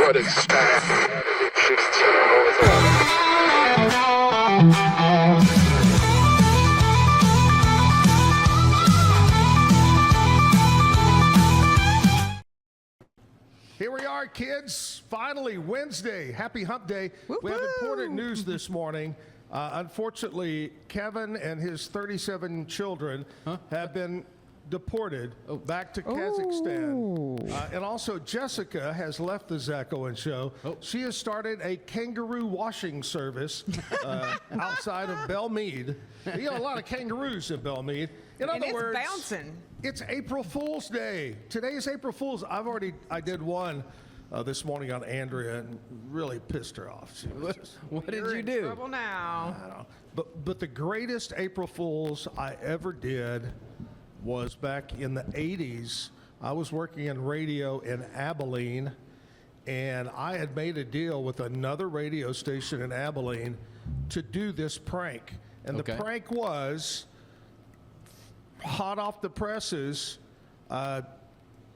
Recorded start 16:11. Here we are, kids. Finally, Wednesday. Happy hump day. We have important news this morning. Unfortunately, Kevin and his 37 children have been deported back to Kazakhstan. And also, Jessica has left the Zack Owen show. She has started a kangaroo washing service outside of Belmead. You know, a lot of kangaroos in Belmead. In other words, bouncing. It's April Fool's Day. Today is April Fool's. I did one this morning on Andrea and really pissed her off. What did You're you in do? trouble now. I don't know. But the greatest April Fool's I ever did was back in the 80s. I was working in radio in Abilene, and I had made a deal with another radio station in Abilene to do this prank. And the prank was, hot off the presses,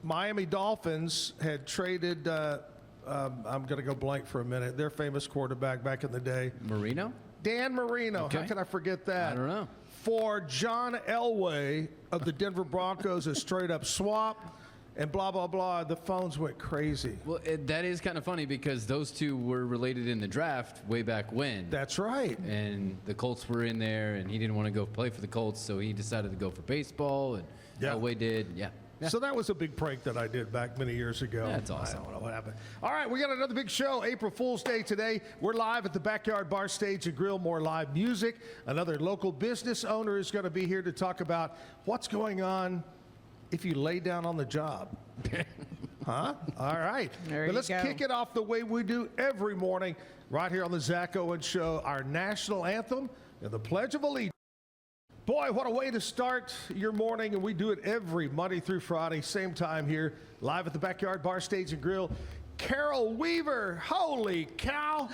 Miami Dolphins had traded, I'm going to go blank for a minute, their famous quarterback back in the day. Marino? Dan Marino. How can I forget that? I don't know. For John Elway of the Denver Broncos, a straight up swap, and blah, blah, blah. The phones went crazy. Well, that is kind of funny because those two were related in the draft way back when. That's right. And the Colts were in there, and he didn't want to go play for the Colts, so he decided to go for baseball, and Elway did. Yeah. So that was a big prank that I did back many years ago. That's awesome. I don't know what happened. All right, we got another big show, April Fool's Day today. We're live at the Backyard Bar Stage and Grill, more live music. Another local business owner is going to be here to talk about what's going on if you lay down on the job. Huh? All right. But let's kick it off the way we do every morning right here on the Zack Owen Show, our national anthem and the Pledge of Allegiance. Boy, what a way to start your morning, and we do it every Monday through Friday, same time here, live at the Backyard Bar Stage and Grill. Carol Weaver, holy cow.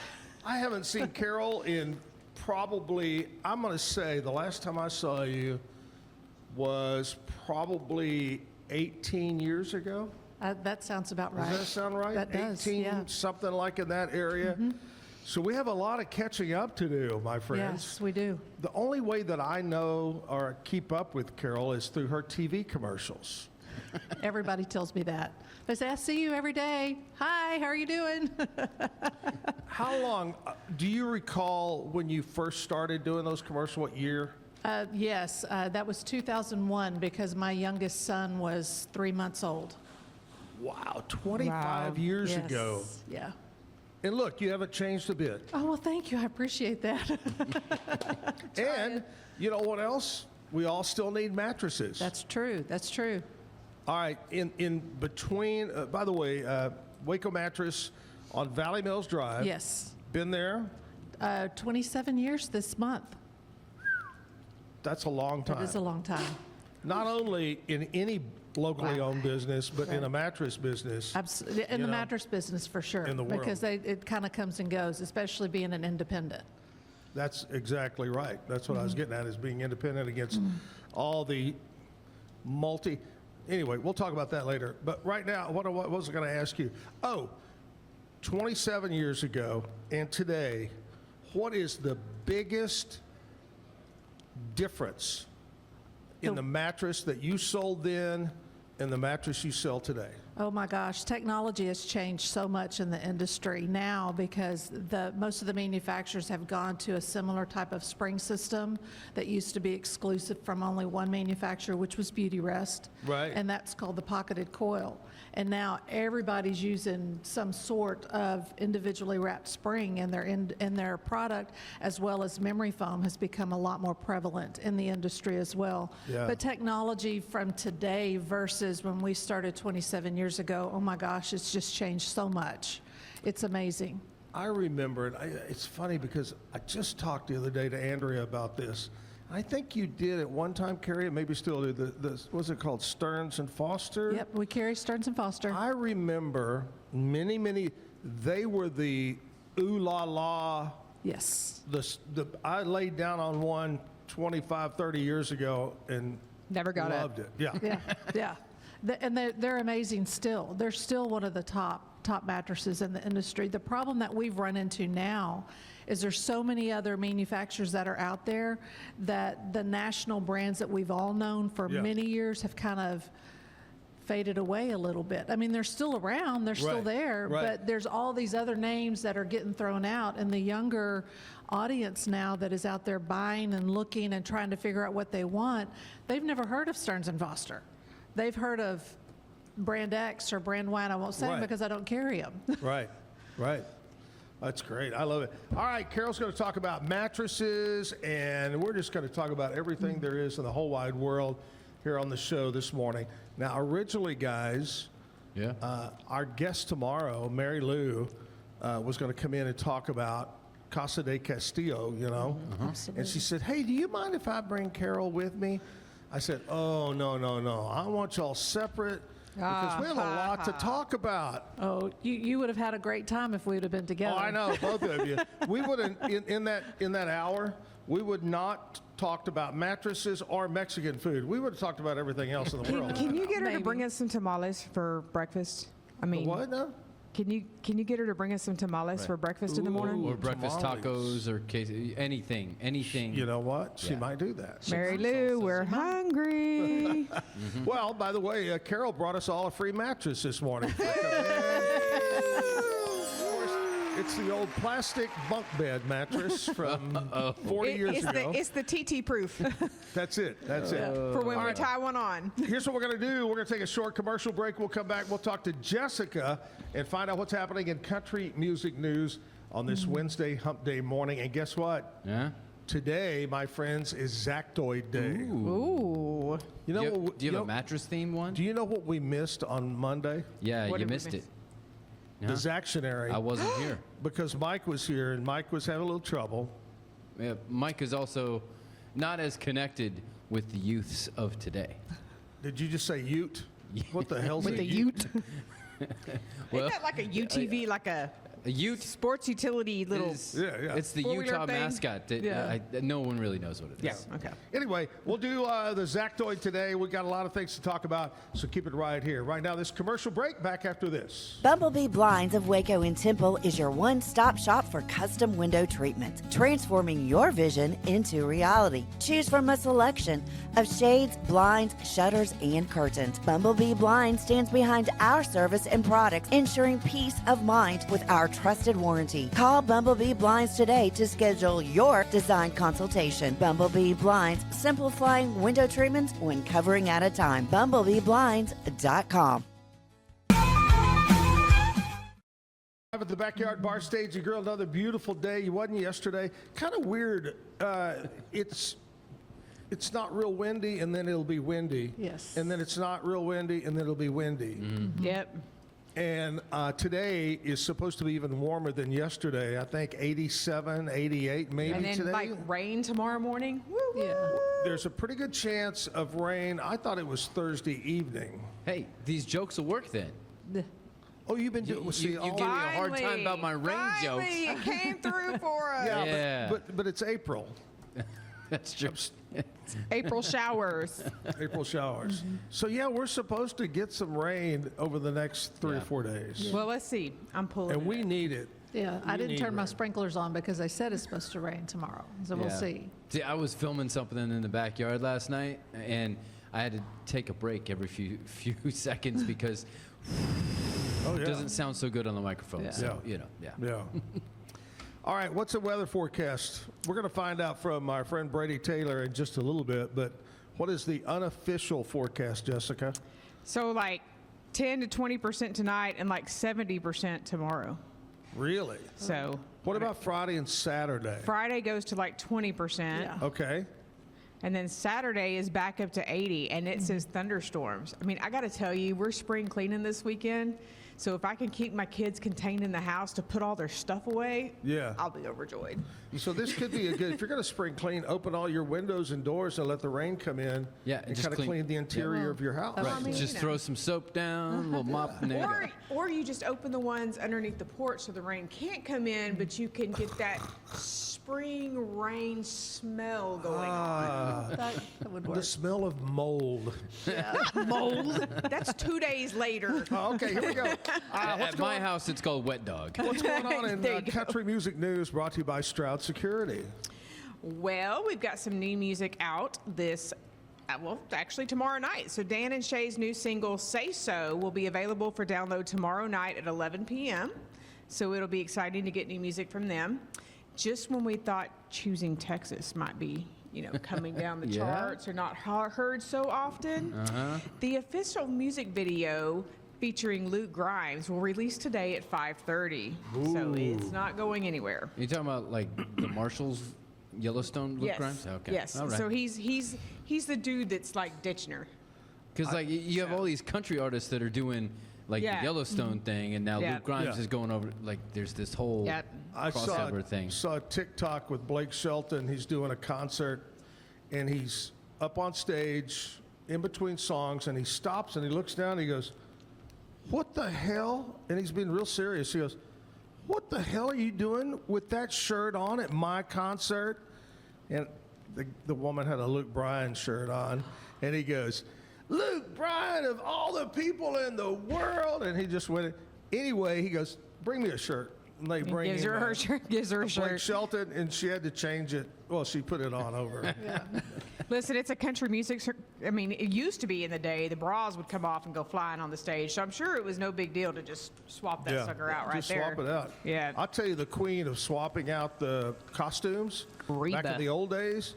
I haven't seen Carol in probably, I'm going to say, the last time I saw you was probably 18 years ago. That sounds about right. Does that sound right? That does, 18, yeah. something like in that area. So we have a lot of catching up to do, my friends. Yes, we do. The only way that I know or keep up with Carol is through her TV commercials. Everybody tells me that. They say, I see you every day. Hi, how are you doing? How long, do you recall when you first started doing those commercials, what year? Yes, that was 2001 because my youngest son was 3 months old. Wow, 25 years Yes, ago. Yeah. And look, you haven't changed a bit. Oh, well, thank you. I appreciate that. And you know what else? We all still need mattresses. That's true. That's true. All right, in between, by the way, Waco Mattress on Valley Mills Drive. Yes. Been there? 27 years this month. That's a long time. That is a long time. Not only in any locally owned business, but in a mattress business. Absolutely. In the mattress business, for sure. In the world. Because it kind of comes and goes, especially being an independent. That's exactly right. That's what I was getting at, is being independent against all the Anyway, we'll talk about that later. But right now, what was I going to ask you? 27 years ago and today, what is the biggest difference in the mattress that you sold then and the mattress you sell today? Oh my gosh, technology has changed so much in the industry now because most of the manufacturers have gone to a similar type of spring system that used to be exclusive from only one manufacturer, which was Beauty Rest. Right. And that's called the pocketed coil. And now everybody's using some sort of individually wrapped spring in their product, as well as memory foam has become a lot more prevalent in the industry as well. Yeah. But technology from today versus when we started 27 years ago, oh my gosh, it's just changed so much. It's amazing. I remember, it's funny because I just talked the other day to Andrea about this. I think you did at one time, Carrie, and maybe still do, what's it called, Stearns and Foster? Yep, we carry Stearns and Foster. I remember many, they were the ooh la la. Yes. I laid down on one 25, 30 years ago and Never got loved it. Yeah. Yeah. And they're amazing still. They're still one of the top mattresses in the industry. The problem that we've run into now is there's so many other manufacturers that are out there that the national brands that we've all known for many years have kind of faded away a little bit. I mean, they're still around, they're still there, but there's all these other names that are getting thrown out, and the younger audience now that is out there buying and looking and trying to figure out what they want, they've never heard of Stearns & Foster. They've heard of brand X or brand Y, and I won't say them because I don't carry them. Right. That's great. I love it. All right, Carol's going to talk about mattresses, and we're just going to talk about everything there is in the whole wide world here on the show this morning. Now, originally, guys, our guest tomorrow, Mary Lou, was going to come in and talk about Casa de Castillo, you know. Absolutely. And she said, hey, do you mind if I bring Carol with me? I said, oh, no. I want y'all separate because we have a lot to talk about. Oh, you would have had a great time if we would have been together. Oh, I know, both of you. We wouldn't, in that hour, we would not talked about mattresses or Mexican food. We would have talked about everything else in the world. Can you get her to Maybe. bring us some tamales for breakfast? I mean, What now? Can you get her to bring us some tamales for breakfast in the morning? Or breakfast tamales. tacos or anything. You know what? She Yeah. might do that. Mary Lou, we're hungry. Well, by the way, Carol brought us all a free mattress this morning. It's the old plastic bunk bed mattress from 40 years ago. It's the TT proof That's it. for when we tie one on. Here's what we're going to do. We're going to take a short commercial break. We'll come back. We'll talk to Jessica and find out what's happening in country music news on this Wednesday hump day morning. And guess what? Yeah. Today, my friends, is Zactoid Day. Ooh. You know, Do you have a mattress themed one? Do you know what we missed on Monday? Yeah, What you did we missed miss? it. The Zactionary. I wasn't here. Because Mike was here, and Mike was having a little trouble. Yeah, Mike is also not as connected with the youths of today. Did you just say Ute? What the hell's With a the Ute? Well, Isn't that like a UTV, like a a Ute sports utility little? Yeah. It's the Four-wheeler Utah thing? mascot. That, Yeah. no one really knows what it is. Yeah. Okay. Anyway, we'll do the Zactoid today. We've got a lot of things to talk about, so keep it right here. Right now, this commercial break, back after this. Bumblebee Blinds of Waco and Temple is your one-stop shop for custom window treatment, transforming your vision into reality. Choose from a selection of shades, blinds, shutters, and curtains. Bumblebee Blinds stands behind our service and products, ensuring peace of mind with our trusted warranty. Call Bumblebee Blinds today to schedule your design consultation. Bumblebee Blinds, simplifying window treatments one covering at a time. BumblebeeBlinds.com. Live at the Backyard Bar Stage and Grill, another beautiful day. You wasn't yesterday. Kind of weird. It's not real windy, and then it'll be windy. Yes. And then it's not real windy, and then it'll be windy. Yep. And today is supposed to be even warmer than yesterday. I think 87, 88 maybe And then today. like rain tomorrow morning. Woo. Yeah. There's a pretty good chance of rain. I thought it was Thursday evening. Hey, these jokes will work then. Oh, you've been doing. You see, give all- me a hard time about my rain Finally, jokes. it came through for us. yeah, Yeah. but it's April. That's true. April showers. April showers. So yeah, we're supposed to get some rain over the next 3 or Yeah. 4 days, Well, let's see. I'm pulling. and it we up. need it. Yeah, I We didn't need turn my rain. sprinklers on because they said it's supposed to rain tomorrow, so we'll Yeah. see. See, I was filming something in the backyard last night, and I had to take a break every few seconds because Oh it yeah. doesn't sound so good on the microphone. Yeah. So, Yeah. yeah. Yeah. All right, what's the weather forecast? We're going to find out from our friend Brady Taylor in just a little bit, but what is the unofficial forecast, Jessica? So like 10 to 20% tonight and like 70% tomorrow. Really? So What about Friday and Saturday? Friday goes to like 20%. Yeah. Okay. And then Saturday is back up to 80, and it says thunderstorms. I mean, I got to tell you, we're spring cleaning this weekend, So if I can keep my kids contained in the house to put all their stuff away, Yeah. I'll be overjoyed. So this could be a good, if you're going to spring clean, open all your windows and doors and let the rain come in. Yeah, And just kind of clean the interior of your house. That's I mean, Just you know. throw some soap down, a little mop, and there you go. Or you just open the ones underneath the porch so the rain can't come in, but you can get that spring rain smell going on. That would The work. smell of mold. Mold. That's 2 days later. Oh, okay, here we go. At my house, it's called Wet Dog. What's going on in There you go. country music news brought to you by Stroud Security? Well, we've got some new music out actually tomorrow night. So Dan and Shay's new single, Say So, will be available for download tomorrow night at 11 p.m. So it'll be exciting to get new music from them. Just when we thought Choosing Texas might be, coming down the Yeah. charts or not heard so often, the official music video featuring Luke Grimes will release today at 5:30. So it's not going anywhere. You talking about like the Marshalls, Yellowstone, Luke Yes. Grimes? Okay. Yes. All right. So he's the dude that's like ditching her. Because like you have all these country artists that are doing like Yeah. the Yellowstone thing, and now Yeah. Luke Grimes Yeah. is going over. Like there's this whole Yep. I crossover thing. saw a TikTok with Blake Shelton. He's doing a concert, and he's up on stage in between songs, and he stops and he looks down and he goes, "What the hell?" And he's being real serious. He goes, "What the hell are you doing with that shirt on at my concert?" And the woman had a Luke Bryan shirt on, and he goes, "Luke Bryan of all the people in the world," and he just went. Anyway, he goes, "Bring me a shirt." And they bring Gives him her her a- shirt. Gives her a Blake shirt. Shelton, and she had to change it. Well, she put it on over. Listen, it's a country music. I mean, it used to be in the day the bras would come off and go flying on the stage. So I'm sure it was no big deal to just swap that sucker out right just there. swap it out. Yeah. I'll tell you, the queen of swapping out the costumes back Reba. in the old days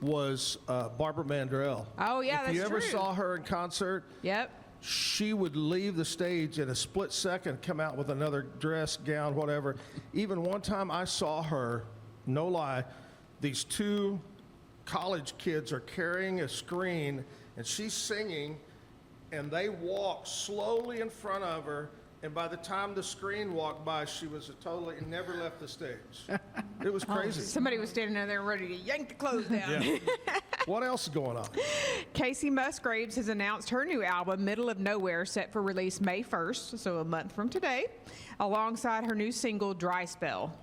was Barbara Mandrell. Oh, yeah, if that's you ever true. saw her in concert, Yep. she would leave the stage in a split second, come out with another dress, gown, whatever. Even one time I saw her, no lie, these two college kids are carrying a screen and she's singing, and they walk slowly in front of her, and by the time the screen walked by, she was never left the stage. It was crazy. Somebody was standing there ready to yank the clothes down. Yeah. What else is going on? Casey Musgraves has announced her new album, Middle of Nowhere, set for release May 1st, so a month from today, alongside her new single, Dry Spell.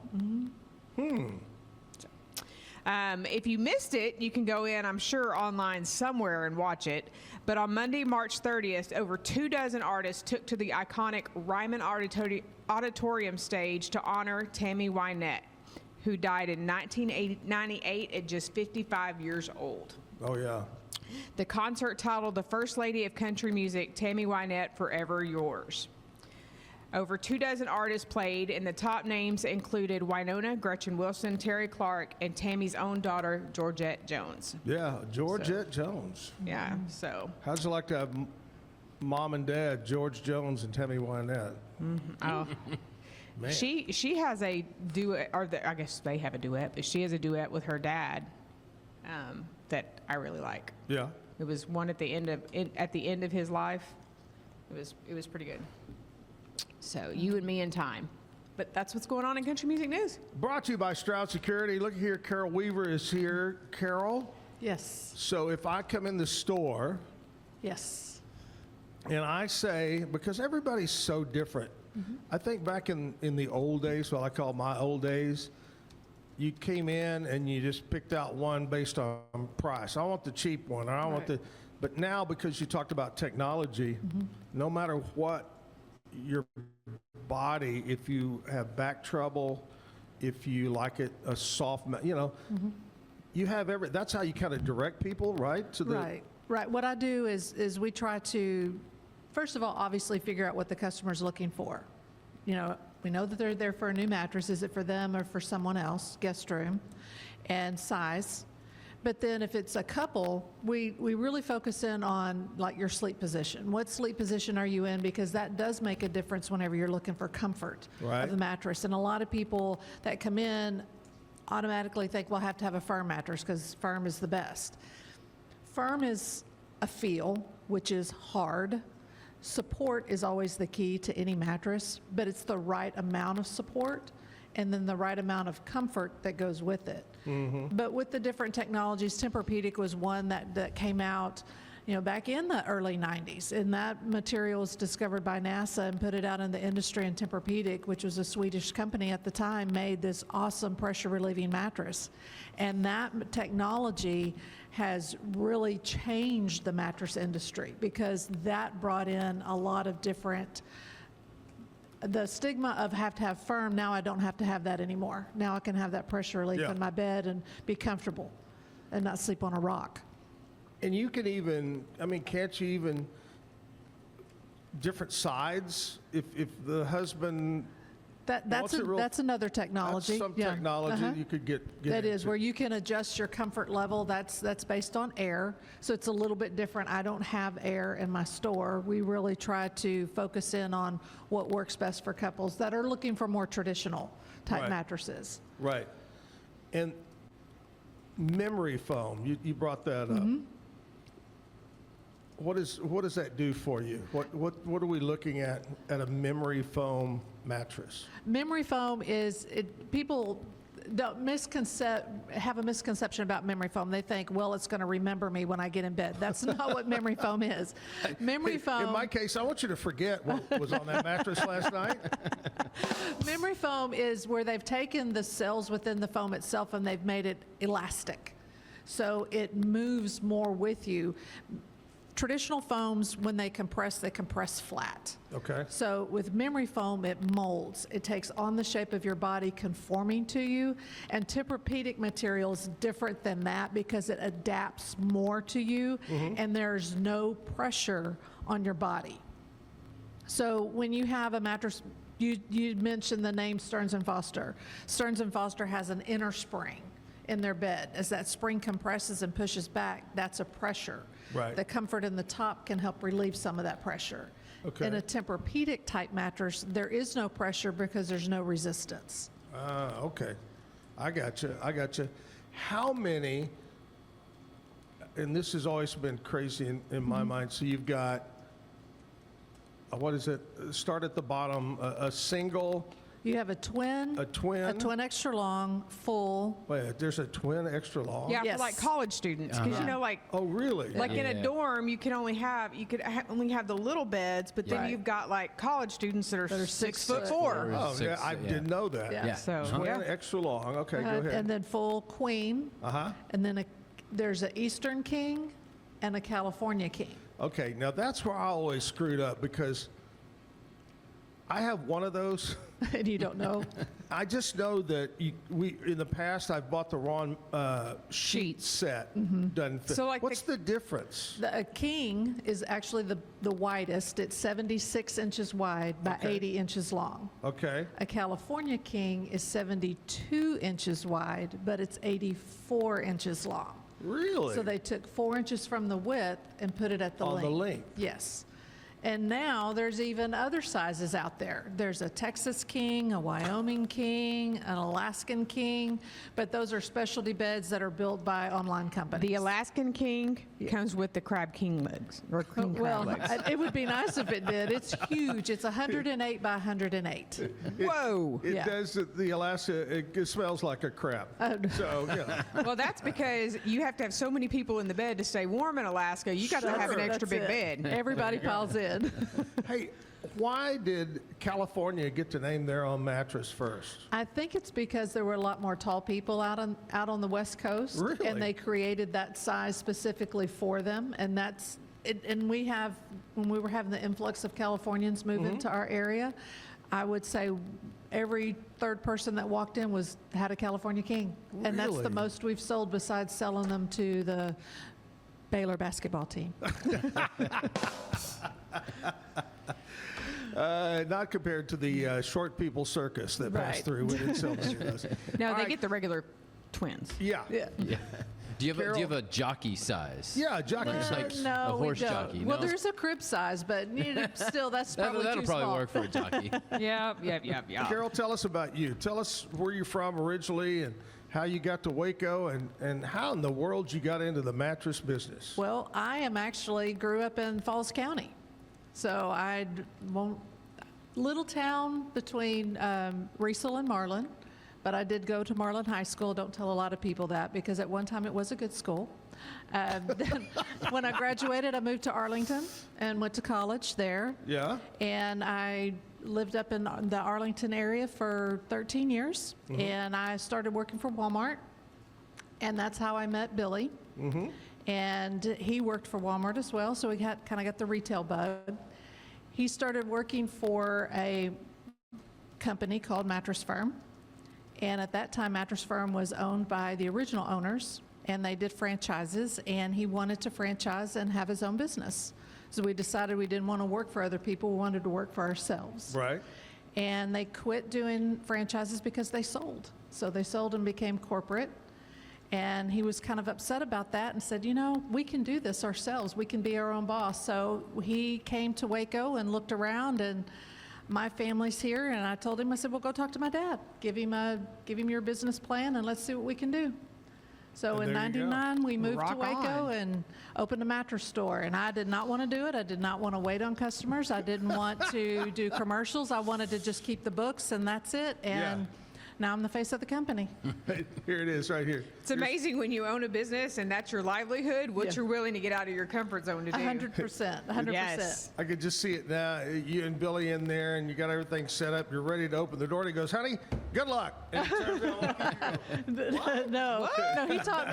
If you missed it, you can go in, I'm sure, online somewhere and watch it. But on Monday, March 30th, over 24 artists took to the iconic Ryman Auditorium stage to honor Tammy Wynette, who died in 1998 at just 55 years old. Oh, yeah. The concert, titled The First Lady of Country Music, Tammy Wynette, Forever Yours. Over 24 artists played, and the top names included Winona, Gretchen Wilson, Terry Clark, and Tammy's own daughter, Georgette Jones. Yeah, Georgette Jones. Yeah, so. How'd you like to have mom and dad, George Jones and Tammy Wynette? Oh. Man. She has a duet, or I guess they have a duet, but she has a duet with her dad that I really like. Yeah. It was one at the end of his life. It was pretty good. So You and Me in Time. But that's what's going on in country music news. Brought to you by Stroud Security. Look here, Carol Weaver is here. Carol, Yes, so if I come in the store yes. and I say, because everybody's so different, I think back in the old days, what I call my old days, you came in and you just picked out one based on price. I want the cheap one, or I want the, but now because you talked about technology, no matter what your body, if you have back trouble, if you like it a soft, you have that's how you kind of direct people, right? To the Right. What I do is we try to, first of all, obviously figure out what the customer's looking for. We know that they're there for a new mattress. Is it for them or for someone else? Guest room and size. But then if it's a couple, we really focus in on like your sleep position. What sleep position are you in? Because that does make a difference whenever you're looking for comfort of the mattress. And a lot of people that come in automatically think, well, I have to have a firm mattress because firm is the best. Firm is a feel, which is hard. support is always the key to any mattress, but it's the right amount of support and then the right amount of comfort that goes with it. But with the different technologies, Tempur-Pedic was one that came out, back in the early 90s, and that material was discovered by NASA and put it out in the industry, and Tempur-Pedic, which was a Swedish company at the time, made this awesome pressure relieving mattress. And that technology has really changed the mattress industry because that brought in a lot of different, the stigma of have to have firm, now I don't have to have that anymore. Now I can have that pressure relief in my bed and be comfortable and not sleep on a rock. And you can even, can't you even, different sides, if the husband That's another technology. That's some technology you could get That is into. where you can adjust your comfort level. That's based on air, so it's a little bit different. I don't have air in my store. We really try to focus in on what works best for couples that are looking for more traditional type mattresses. Right. And memory foam, you brought that up. What does that do for you? What are we looking at a memory foam mattress? Memory foam is people don't have a misconception about memory foam. They think, well, it's going to remember me when I get in bed. That's not what memory foam is. Memory foam. In my case, I want you to forget what was on that mattress last night. Memory foam is where they've taken the cells within the foam itself and they've made it elastic, so it moves more with you. Traditional foams, when they compress flat. Okay. So with memory foam, it molds. It takes on the shape of your body, conforming to you. And Tempur-Pedic material is different than that because it adapts more to you, and there's no pressure on your body. So when you have a mattress, you mentioned the name Stearns & Foster. Stearns & Foster has an inner spring in their bed. As that spring compresses and pushes back, that's a pressure. Right. The comfort in the top can help relieve some of that pressure. Okay. In a Tempur-Pedic type mattress, there is no pressure because there's no resistance. Okay. I got you. How many, and this has always been crazy in my mind, so you've got, what is it? Start at the bottom, a single. You have a twin extra long, full. Wait, there's a twin extra long? Yeah, Yes. for like college students, because Oh, really? like in a dorm, you can only have only have the little beds, but then Right. you've got like college students that are 6 foot 4. four. Oh, Six, yeah, I didn't know that. Yeah. So Twin extra long. Okay, go ahead. And then full queen. And then there's an Eastern king and a California king. Okay, now that's where I always screwed up because I have one of those. And you don't know. I just know that in the past I've bought the wrong sheet set. Doesn't fit. So, like, what's the difference? A king is actually the widest. It's 76 inches wide by 80 inches long. Okay. A California king is 72 inches wide, but it's 84 inches long. Really? So they took 4 inches from the width and put it at the On length. the length. Yes. And now there's even other sizes out there. There's a Texas king, a Wyoming king, an Alaskan king, but those are specialty beds that are built by online companies. The Alaskan king comes with the crab king legs or king crab Well, legs. it would be nice if it did. It's huge. It's 108 by 108. Whoa! It Yeah. does. The Alaska. It smells like a crab. So yeah. Well, that's because you have to have so many people in the bed to stay warm in Alaska. You got to have an extra That's big it. bed. Everybody piles in. Hey, why did California get to name their own mattress first? I think it's because there were a lot more tall people out on the West Coast, Really? and they created that size specifically for them. And that's it, and when we were having the influx of Californians move into our area, I would say every third person that walked in had a California king, and that's Really? the most we've sold besides selling them to the Baylor basketball team. Not compared to the short people circus that passed Right. through. We didn't sell many of those. No, All they right. get the regular twins. Yeah. Yeah. Do you Carol? have a jockey size? Yeah, jockey It's size. like No, a horse we don't. jockey. Well, no? there's a crib size, but still, that's probably That'll too probably small. work for a jockey. Yep. Carol, tell us about you. Tell us where you're from originally and how you got to Waco and how in the world you got into the mattress business. Well, I actually grew up in Falls County. So little town between Riesel and Marlin, but I did go to Marlin High School. Don't tell a lot of people that because at one time it was a good school. Then when I graduated, I moved to Arlington and went to college there. Yeah. And I lived up in the Arlington area for 13 years, and I started working for Walmart, and that's how I met Billy. And he worked for Walmart as well, so we kind of got the retail bug. He started working for a company called Mattress Firm, and at that time, Mattress Firm was owned by the original owners, and they did franchises, and he wanted to franchise and have his own business. So we decided we didn't want to work for other people, we wanted to work for ourselves. Right. And they quit doing franchises because they sold. So they sold and became corporate. And he was kind of upset about that and said, you know, we can do this ourselves. We can be our own boss. So he came to Waco and looked around, and my family's here. And I told him, I said, well, go talk to my dad. Give him your business plan, and let's see what we can do. So And in there you go. '99, we moved to Rock Waco on. and opened a mattress store. And I did not want to do it. I did not want to wait on customers. I didn't want to do commercials. I wanted to just keep the books, and that's it. And now I'm the face of the company. Here it is, right here. It's amazing when you own a business and that's your livelihood, what Yeah. you're willing to get out of your comfort zone to do. 100%. 100%. Yes. I could just see it now. You and Billy in there, and you got everything set up. You're ready to open the door. And he goes, honey, good luck. And he turns around, No,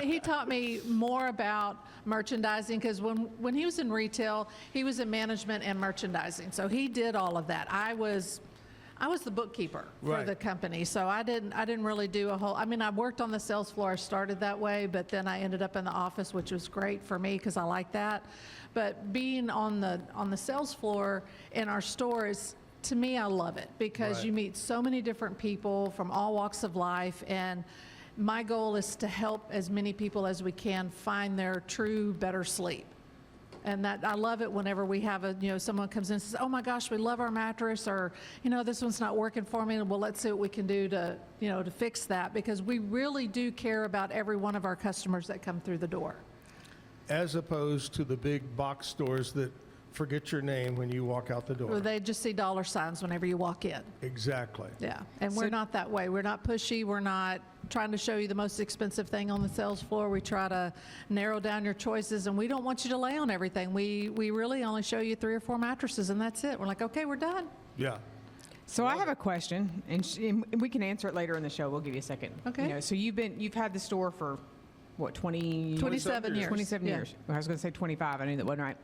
he taught me more about merchandising because when he was in retail, he was in management and merchandising. So he did all of that. I was the bookkeeper for Right. the company, so I didn't really do a whole. I mean, I worked on the sales floor. I started that way, but then I ended up in the office, which was great for me because I like that. But being on the sales floor in our stores, to me, I love it because Right. you meet so many different people from all walks of life, and my goal is to help as many people as we can find their true better sleep. And that I love it whenever we have someone comes in and says, oh my gosh, we love our mattress, or, this one's not working for me. Well, let's see what we can do to fix that, because we really do care about every one of our customers that come through the door. as opposed to the big box stores that forget your name when you walk out the door. Or they just see dollar signs whenever you walk in. Exactly. Yeah, and we're not that way. We're not pushy. We're not trying to show you the most expensive thing on the sales floor. We try to narrow down your choices, and we don't want you to lay on everything. We really only show you 3 or 4 mattresses, and that's it. We're like, okay, we're done. Yeah. So I have a question, and we can answer it later in the show. We'll give you a second. Okay. So you've had the store for what, 27 years. 27 Yeah. years. Well, I was going to say 25. I knew that wasn't right.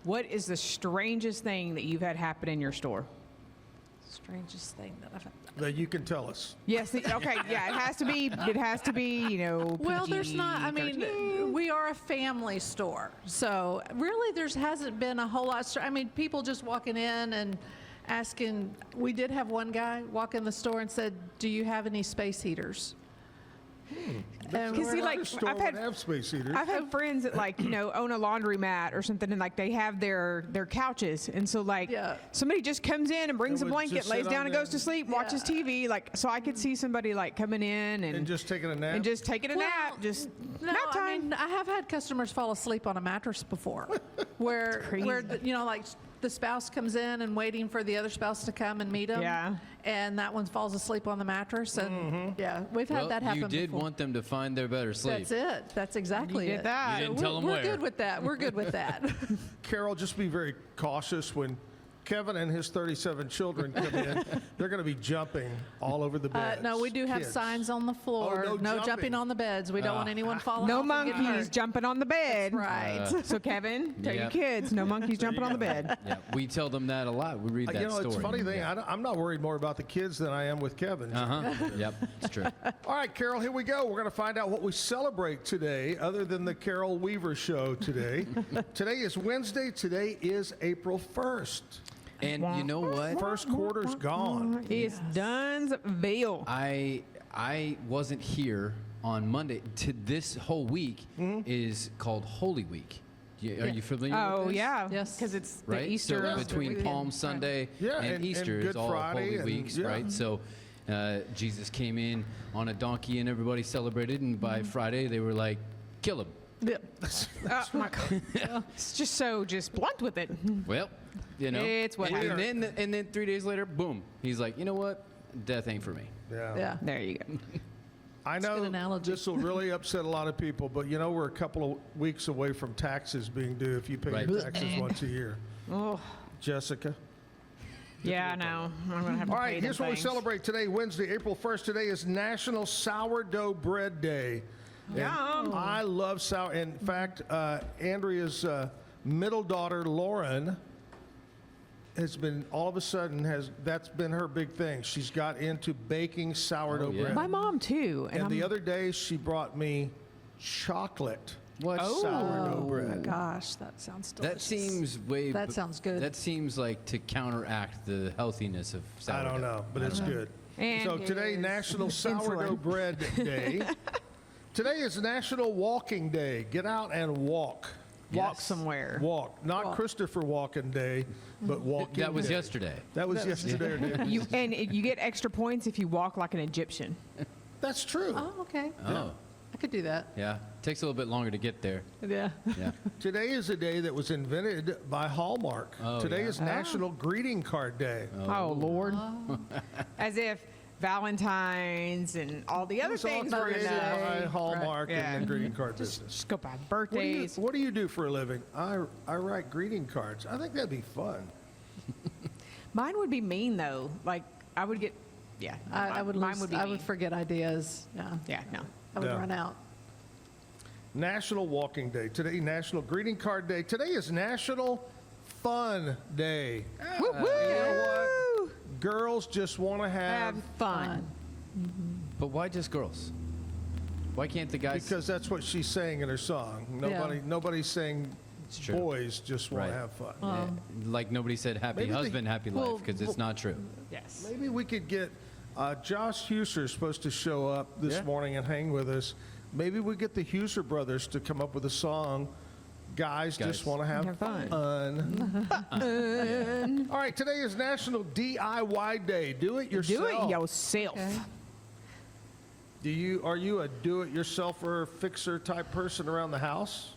What is the strangest thing that you've had happen in your store? Strangest thing that I've had. That you can tell us. Yes. Okay. Yeah. It has to be. It has to be. Well, there's not. I mean, PG-13. we are a family store, so really there hasn't been a whole lot. I mean, people just walking in and asking. We did have one guy walk in the store and said, "Do you have any space heaters?" And Because we're see, like, Store I've would had have space heaters. I've had friends that own a laundromat or something, and like they have their couches, and so like Yeah. somebody just comes in and brings They a would blanket, just lays sit down on and goes there. to sleep, watches TV. Like, so I could see somebody like coming in and just taking a nap. and just taking a Well, nap, just No, nap I time. mean, I have had customers fall asleep on a mattress before, where like the spouse comes in and waiting for the other spouse to come and meet them. Yeah. And that one falls asleep on the mattress, and yeah, we've had that happen You did before. want them to find their better sleep. That's it. That's exactly You it. did that. You didn't So tell 'em we're where. good with that. We're good with that. Carol, just be very cautious when Kevin and his 37 children come in. They're going to be jumping all over the beds. No, we do have Kids. signs on the floor. Oh, no jumping jumping. on the beds. We don't want anyone falling No off and getting monkeys hurt. jumping on the bed. Right. So Kevin, tell your Yep. kids, no monkeys jumping on the bed. Yeah, we tell them that a lot. We read that You know, story. it's a funny thing. I'm not worried more about the kids than I am with Kevin. Yep, it's true. All right, Carol, here we go. We're going to find out what we celebrate today, other than the Carol Weaver show today. Today is Wednesday. Today is April 1st. And you know what? First quarter's gone. It's Dunsville. I wasn't here on Monday. To this whole week is called Holy Week. Are you familiar Oh with this? yeah, Yes. because it's Right? the Easter. So between weekend. Palm Sunday Yeah, and and Easter Good is all Friday Holy and- Weeks, yeah. right? So Jesus came in on a donkey and everybody celebrated, and by Friday they were like, kill him. Oh my God. It's just so blunt with it. Well, It's what and then 3 days later, boom, he's like, you know what, death ain't for me. Yeah. There you go. I a good know analogy. this will really upset a lot of people, but we're a couple of weeks away from taxes being due if you pay your Right. taxes once a year. Oh, Jessica. yeah, I know. I'm gonna have to All pay right, them here's what we things. celebrate today, Wednesday, April 1st. Today is National Sourdough Bread Day. And Yum. I love sour. In fact, Andrea's middle daughter, Lauren, has been all of a sudden that's been her big thing. She's got into baking sourdough yeah. bread. My mom too, And the I'm- other day she brought me chocolate What? sourdough Oh, bread. gosh, that sounds delicious. That seems way. That sounds good. That seems like to counteract the healthiness of I sourdough. don't know, but it's good. And So today, is National Sourdough insulin. Bread Day. Today is National Walking Day. Get out and walk. walk Yes. somewhere. Walk. Not Christopher Walken Day, but walking That was day. yesterday. That was yesterday. or day before. You get extra points if you walk like an Egyptian. That's true. Oh, okay. Oh, I could do that. yeah. Takes a little bit longer to get there. Yeah. Yeah. Today is a day that was invented by Hallmark. Oh, Today yeah. is National Greeting Card Day. Oh, Lord. As if Valentine's and all the It other was all things were created enough. by Hallmark Yeah. and the greeting card business. Just go by What do, you, birthdays. what do you do for a living? I write greeting cards. I think that'd be fun. Mine would be mean though. Like I would get, yeah. I would Mine lose, would be I mean. would forget ideas. Yeah. Yeah, no. I would Yeah. run out. National Walking Day. Today, National Greeting Card Day. Today is National Fun Day. Woo, woo. You know what? Girls just want to Have fun. But why just girls? Why can't the guys? because that's what she's saying in her song. Nobody's saying It's true. boys just want Right. to have fun. Like nobody said happy Maybe they- husband, happy life, because it's not true. Yes. Maybe we could get Josh Huser is supposed to show up this Yeah. morning and hang with us. Maybe we get the Huser brothers to come up with a song. Guys just Guys. want to have Have fun. fun. All right, today is National DIY Day. Do it yourself. Do it yourself. Okay. Are you a do-it-yourselfer fixer type person around the house?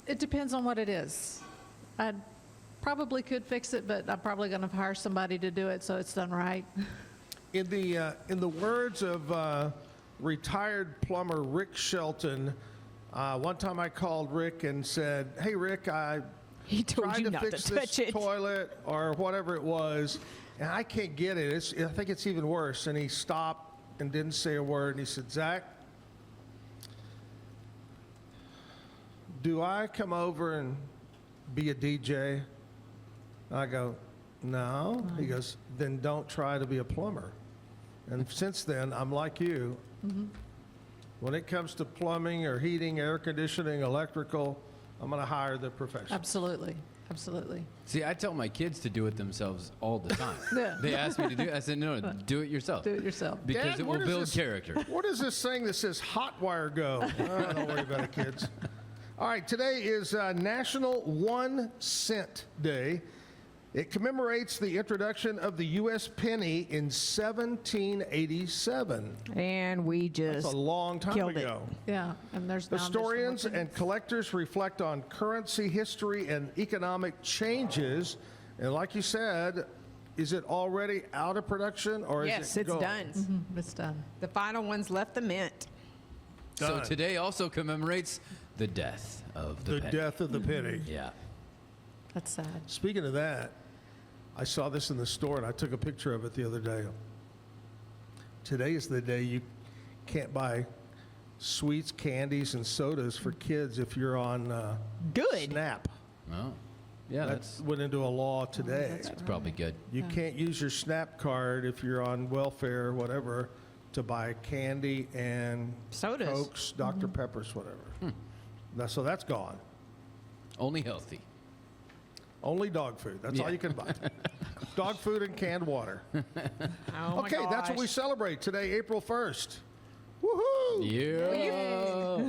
It depends on what it is. I probably could fix it, but I'm probably going to hire somebody to do it so it's done right. In the words of retired plumber Rick Shelton, one time I called Rick and said, "Hey Rick, I He told tried you to not fix to this touch it." toilet or whatever it was, and I can't get it. I think it's even worse." And he stopped and didn't say a word. And he said, "Zach, do I come over and be a DJ?" I go, "No." He goes, "Then don't try to be a plumber." And since then, I'm like you. When it comes to plumbing or heating, air conditioning, electrical, I'm going to hire the professional. Absolutely. Absolutely. See, I tell my kids to do it themselves all the time. Yeah. They ask me to do it. I said, no, do it yourself. Do it yourself. Because Dad, it where will does build this- character. Where does this thing that says hot wire go? Oh, don't worry about it, kids. All right, today is National 1 Cent Day. It commemorates the introduction of the U.S. penny in 1787. And we That's just a long time killed it. ago. Yeah. And there's now Historians additional and collectors reflect on currency history and economic changes. And like you said, is it already out of production or is Yes, it it's going? done. It's done. The final ones left the mint. So Done. today also commemorates the death of the The penny. death of the penny. Yeah. That's sad. Speaking of that, I saw this in the store and I took a picture of it the other day. Today is the day you can't buy sweets, candies, and sodas for kids if you're on Good. SNAP. Oh, yeah, That that's went into a law today. probably good. You can't use your SNAP card if you're on welfare or whatever to buy candy and Sodas. Cokes, Dr. Peppers, whatever. So that's gone. Only healthy. Only dog food. That's all Yeah. you can buy. Dog food and canned water. Oh my Okay, that's what we gosh. celebrate today, April 1st. Woohoo! Yeah.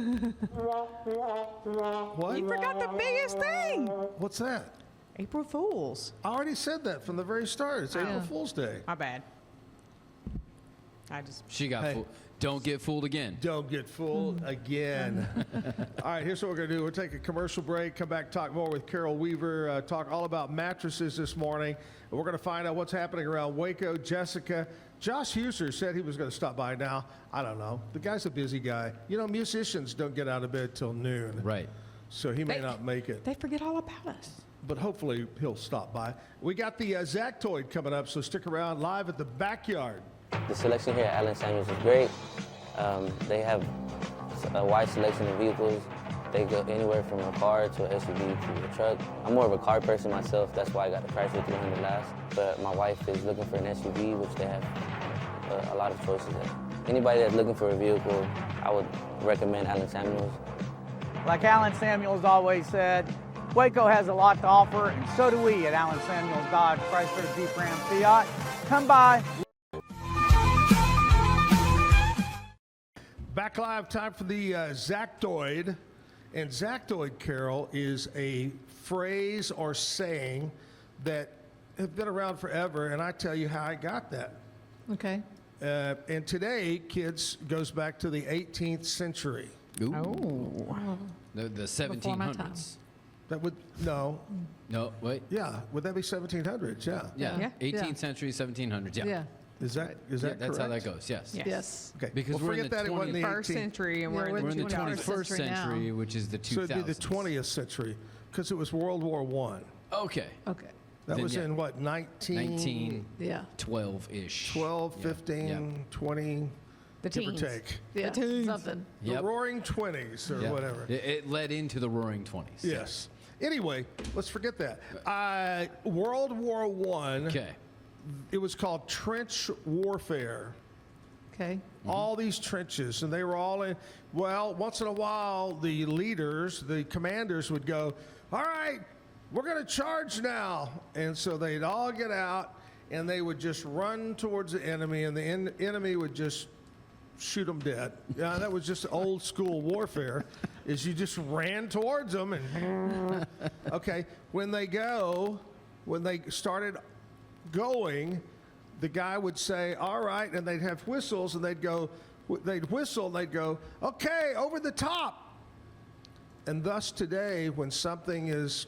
What? You forgot the biggest thing. What's that? April Fools. I already said that from the very start. It's April Oh. Fool's Day. My bad. She got Hey. fooled. Don't get fooled again. Don't get fooled again. All right, here's what we're going to do. We'll take a commercial break, come back, talk more with Carol Weaver, talk all about mattresses this morning. And we're going to find out what's happening around Waco. Jessica, Josh Huser said he was going to stop by now. I don't know. The guy's a busy guy. You know, musicians don't get out of bed till noon. Right. So he may not make it. They forget all about us. But hopefully he'll stop by. We got the Zactoid coming up, so stick around live at the backyard. The selection here at Allen Samuels is great. They have a wide selection of vehicles. They go anywhere from a car to an SUV to a truck. I'm more of a car person myself. That's why I got the Chrysler 300 last. But my wife is looking for an SUV, which they have a lot of choices at. Anybody that's looking for a vehicle, I would recommend Allen Samuels. Like Allen Samuels always said, Waco has a lot to offer, and so do we at Allen Samuels Dodge, Chrysler, Jeep, Ram, Fiat. Come by. Back live, time for the Zactoid. And Zactoid, Carol, is a phrase or saying that have been around forever, and I tell you how I got that. Okay. And today, kids, goes back to the 18th century. Ooh. Oh. The Before my time. 1700s. That would, no, No, wait. yeah, would that be 1700s? Yeah. Yeah. Yeah. 18th century, 1700s. Yeah. Yeah. Is that Yeah, that's how that correct? goes. Yes. Yes. Yes. Okay, Because well, we're in forget the that it wasn't the 20th First 18th. century, and Yeah, we're in We're the in the 21st. 21st century, now. which is the 2000s. So it'd be the 20th century, because it was World War I. Okay. Okay. That Then, was yeah. in what, 1912, Yeah. 1912-ish. 15, Yeah. 20, The give or teens. take. Yeah. teens. Something. The Yep. Roaring 20s or Yep. whatever. It led into the Roaring 20s. Yes. Anyway, let's forget that. World War I, Okay. it was called trench warfare. Okay. All these trenches, and they were all in. Well, once in a while, the leaders, the commanders would go, all right, we're going to charge now. And so they'd all get out, and they would just run towards the enemy, and the enemy would just shoot them dead. Yeah, that was just old school warfare, is you just ran towards them. And okay, when they started going, the guy would say, all right, and they'd have whistles, and they'd whistle, and they'd go, okay, over the top. And thus today, when something is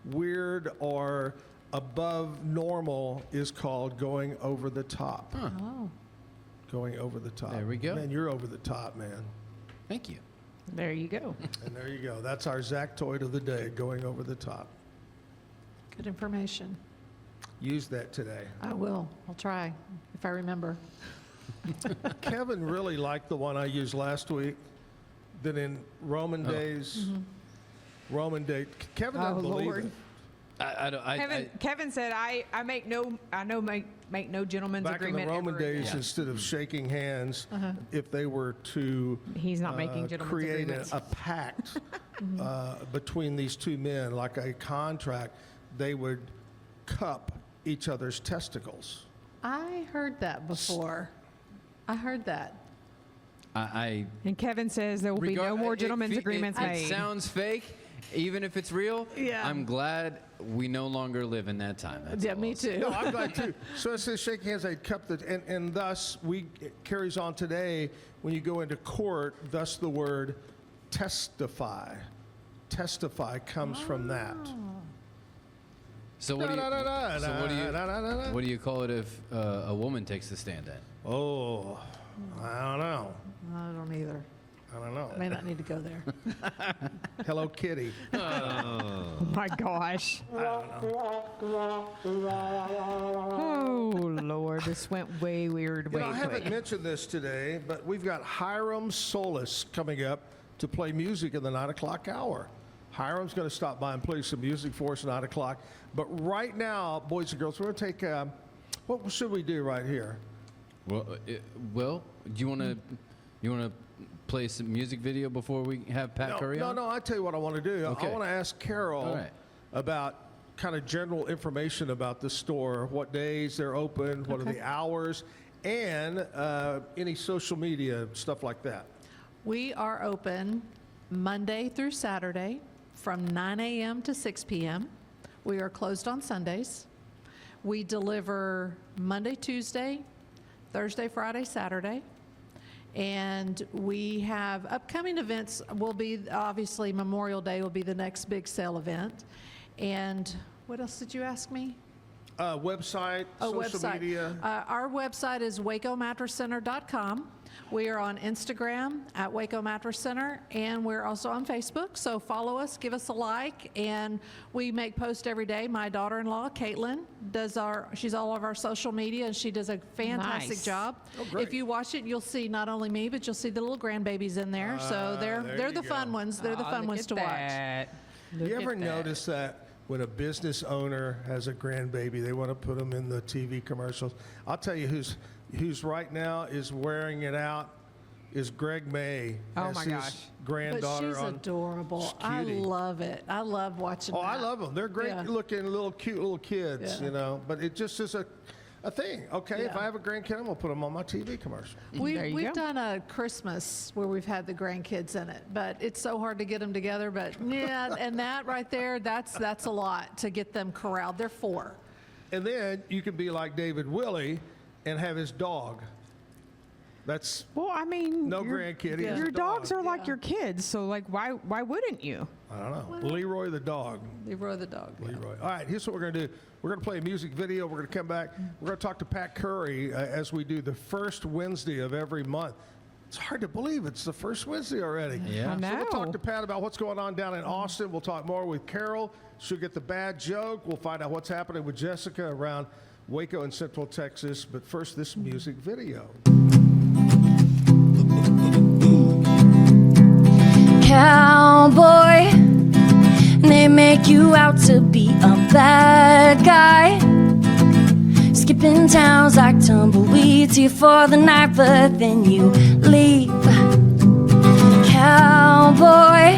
weird or above normal, is called going over the top. Oh. Going over the top. There we go. Man, you're over the top, man. Thank you. There you go. And there you go. That's our Zactoid of the day, going over the top. Good information. Use that today. I will. I'll try if I remember. Kevin really liked the one I used last week. That in Roman days, Roman day. Kevin doesn't Oh, believe Lord. it. I don't. Kevin said, I make no gentleman's Back in the agreement Roman ever days, again." instead of shaking hands, if they were to He's not making gentleman's create agreements. a pact between these two men, like a contract, they would cup each other's testicles. I heard that before. I heard that. And Kevin says there will be no more gentlemen's agreements it made. sounds fake, even if it's real. Yeah. I'm glad we no longer live in that time. That's Yeah, all me I'll say. too. No, I'm glad too. So it says shaking hands, they'd cup the, and thus it carries on today when you go into court, thus the word testify. Testify comes from that. So what do you call it if a woman takes the stand then? Oh, I don't know. I don't either. I don't know. May not need to go there. Hello, Kitty. Oh my gosh. Oh Lord, this went way weird. You know, Way I haven't quick. mentioned this today, but we've got Hiram Solis coming up to play music in the 9 o'clock hour. Hiram's going to stop by and play some music for us at 9 o'clock. But right now, boys and girls, we're going to take, what should we do right here? Well, do you want to play some music video before we have Pat Curry on? No, I tell you what I want to do. Okay. I want to ask Carol All right. about kind of general information about the store, what days they're open, what are the hours, and any social media, stuff like that. We are open Monday through Saturday from 9 a.m. to 6 p.m. We are closed on Sundays. We deliver Monday, Tuesday, Thursday, Friday, Saturday. And we have upcoming events will be, obviously, Memorial Day will be the next big sale event. And what else did you ask me? Website, social media. Our website is wacomattresscenter.com. We are on Instagram at Waco Mattress Center, and we're also on Facebook. So follow us, give us a like, and we make posts every day. My daughter-in-law, Caitlin, she's all of our social media, and she does a fantastic Nice. job. Oh, great. If you watch it, you'll see not only me, but you'll see the little grandbabies in there. So there they're you the go. fun ones. They're the Aw, fun look ones at to watch. that. Look You at ever that. notice that when a business owner has a grandbaby, they want to put them in the TV commercials? I'll tell you who's right now is wearing it out is Greg May. Oh, as my his gosh. Granddaughter But she's on. adorable. She's I cutie. love it. I love watching Oh, that. I love them. They're great Yeah. looking cute little kids, Yeah. you know. But it just is a thing. Okay, if Yeah. I have a grandkid, I'm gonna put them on my TV commercial. There you We've go. done a Christmas where we've had the grandkids in it, but it's so hard to get them together. But yeah, and that right there, that's a lot to get them corralled. They're 4. And then you can be like David Willie and have his dog. That's Well, I mean, no grandkid. He has Your a dogs dog. are like your kids, so like, why wouldn't you? I don't know. Leroy the dog. Leroy the dog. Yeah. Leroy. All right, here's what we're going to do. We're going to play a music video. We're going to come back. We're going to talk to Pat Curry as we do the first Wednesday of every month. It's hard to believe it's the first Wednesday already. Yeah. I So we'll talk know. to Pat about what's going on down in Austin. We'll talk more with Carol. She'll get the bad joke. We'll find out what's happening with Jessica around Waco and Central Texas. But first, this music video. Cowboy, they make you out to be a bad guy. Skipping towns like tumbleweeds here for the night, but then you leave. Cowboy,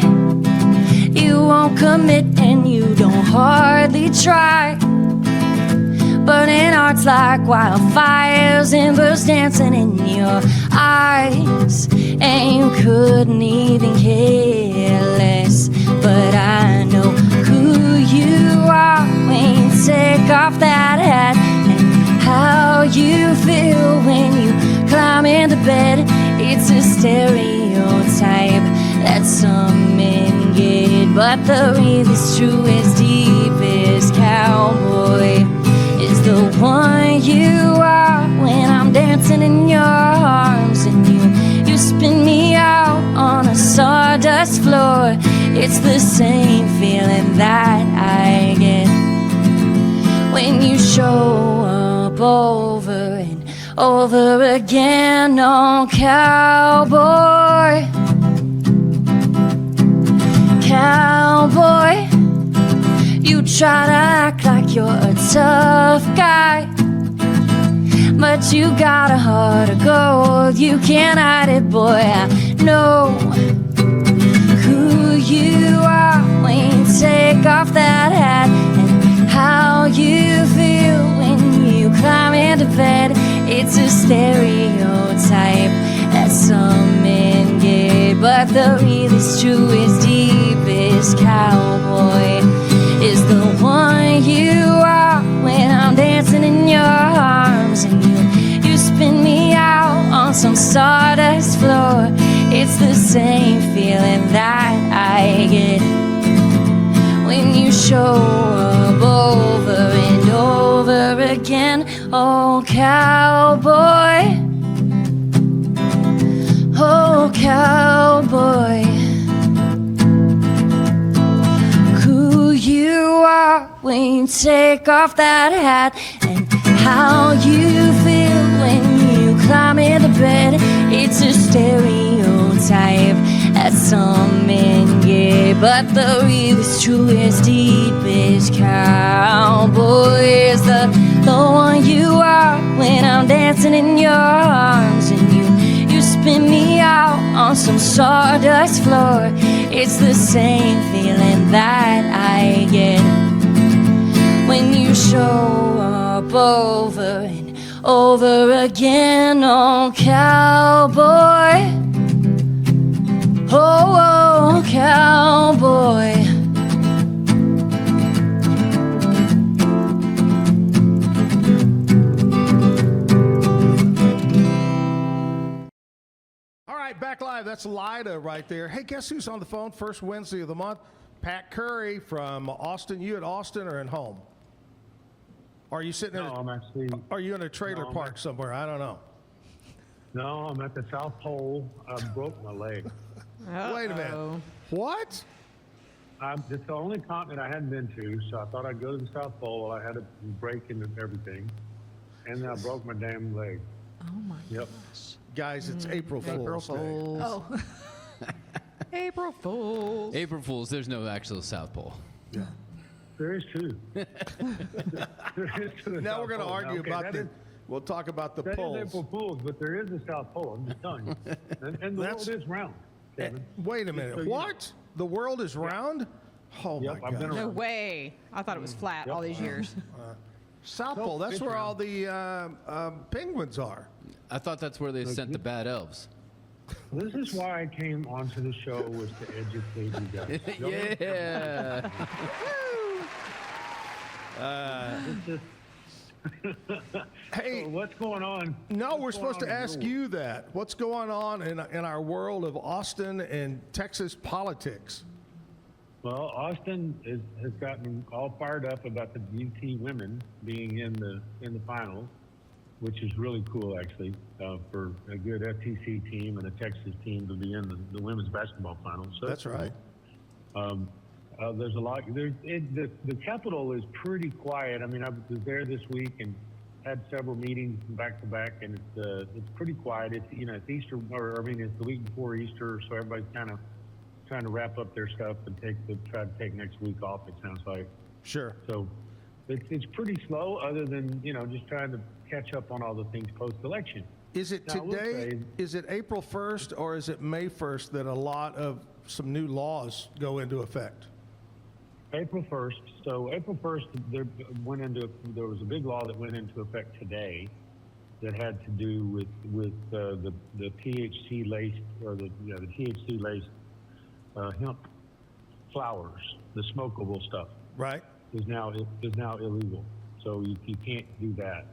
you won't commit and you don't hardly try. Burning hearts like wildfires, embers dancing in your eyes. And you couldn't even care less. But I know who you are when you take off that hat. And how you feel when you climb into bed. It's a stereotype that some men get. But the realest, truest, deepest cowboy is the one you are when I'm dancing in your arms and you spin me out on a sawdust floor. It's the same feeling that I get when you show up over and over again. Oh, cowboy, cowboy, you try to act like you're a tough guy, but you got a heart of gold. You can't hide it, boy. I know who you are when you take off that hat and how you feel when you climb into bed. It's a stereotype that some men get, but the realest, truest, deepest cowboy is the one you are when I'm dancing in your arms and you spin me out on some sawdust floor. It's the same feeling that I get when you show up over and over again. Oh, cowboy, oh, cowboy, who you are when you take off that hat and how you feel when you climb into bed. It's a stereotype that some men get, but the realest, truest, deepest cowboy is the one you are when I'm dancing in your arms and you spin me out on some sawdust floor. It's the same feeling that I get when you show up over and over again. Oh, cowboy, oh, cowboy. That's Lida right there. Hey, guess who's on the phone? First Wednesday of the month. Pat Curry from Austin. You at Austin or at home? Are you sitting No, I'm actually. Are you in a trailer No, park somewhere? I don't know. No, I'm at the South Pole. I broke my leg. Wait a minute. What? It's the only continent I hadn't been to, so I thought I'd go to the South Pole. I had a break in everything, and then I broke my damn leg. Oh my Yep. gosh. Guys, it's April Fool's Day. Oh. April Fools. April Fools, there's no actual South Pole. There is too. There is to the Now South we're going to Pole. argue Okay, about that the. is- We'll talk about the That is polls. April Fool's, but there is a South Pole. I'm just telling you. And the That's- world is round, Kevin. Wait a minute. so you know. What? The world is round? Oh Yep, my I've been God. No around. way. I thought it was flat all these years. South Pole. That's it's where round. all the penguins are. I thought that's where they sent the bad elves. This is why I came onto the show, was to educate you guys. Yeah. Hey, What's going on? no, we're What's supposed to going on ask in your you that. What's going on in our world of Austin and Texas politics? Well, Austin has gotten all fired up about the UT women being in the finals, which is really cool, actually, for a good FTC team and a Texas team to be in the women's basketball finals. So That's right. there's a lot. The Capitol is pretty quiet. I mean, I was there this week and had several meetings back to back, and it's pretty quiet. It's it's Easter, it's the week before Easter, so everybody's kind of trying to wrap up their stuff and try to take next week off. It sounds like. Sure. So it's pretty slow, other than just trying to catch up on all the things post-election. Is it Now, I will today? say- Is it April 1st or is it May 1st that a lot of some new laws go into effect? April 1st. So April 1st, there was a big law that went into effect today that had to do with the THC laced THC laced hemp flowers, the smokable stuff. Right. is now illegal. So you can't do that.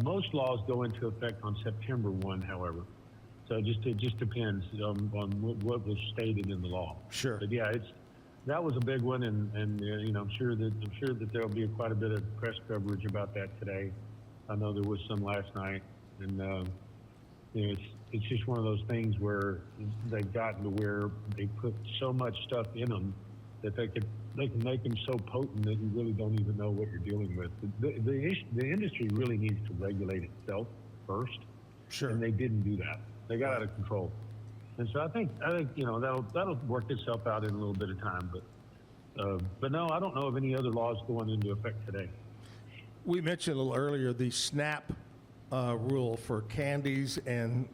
Most laws go into effect on September 1, however. So it just depends on what was stated in the law. Sure. But yeah, that was a big one, and I'm sure that there'll be quite a bit of press coverage about that today. I know there was some last night, and it's just one of those things where they've gotten to where they put so much stuff in them that they can make them so potent that you really don't even know what you're dealing with. The industry really needs to regulate itself first, Sure. and they didn't do that. They got out of control, and so I think that'll work itself out in a little bit of time. But no, I don't know of any other laws going into effect today. We mentioned a little earlier the SNAP rule for candies and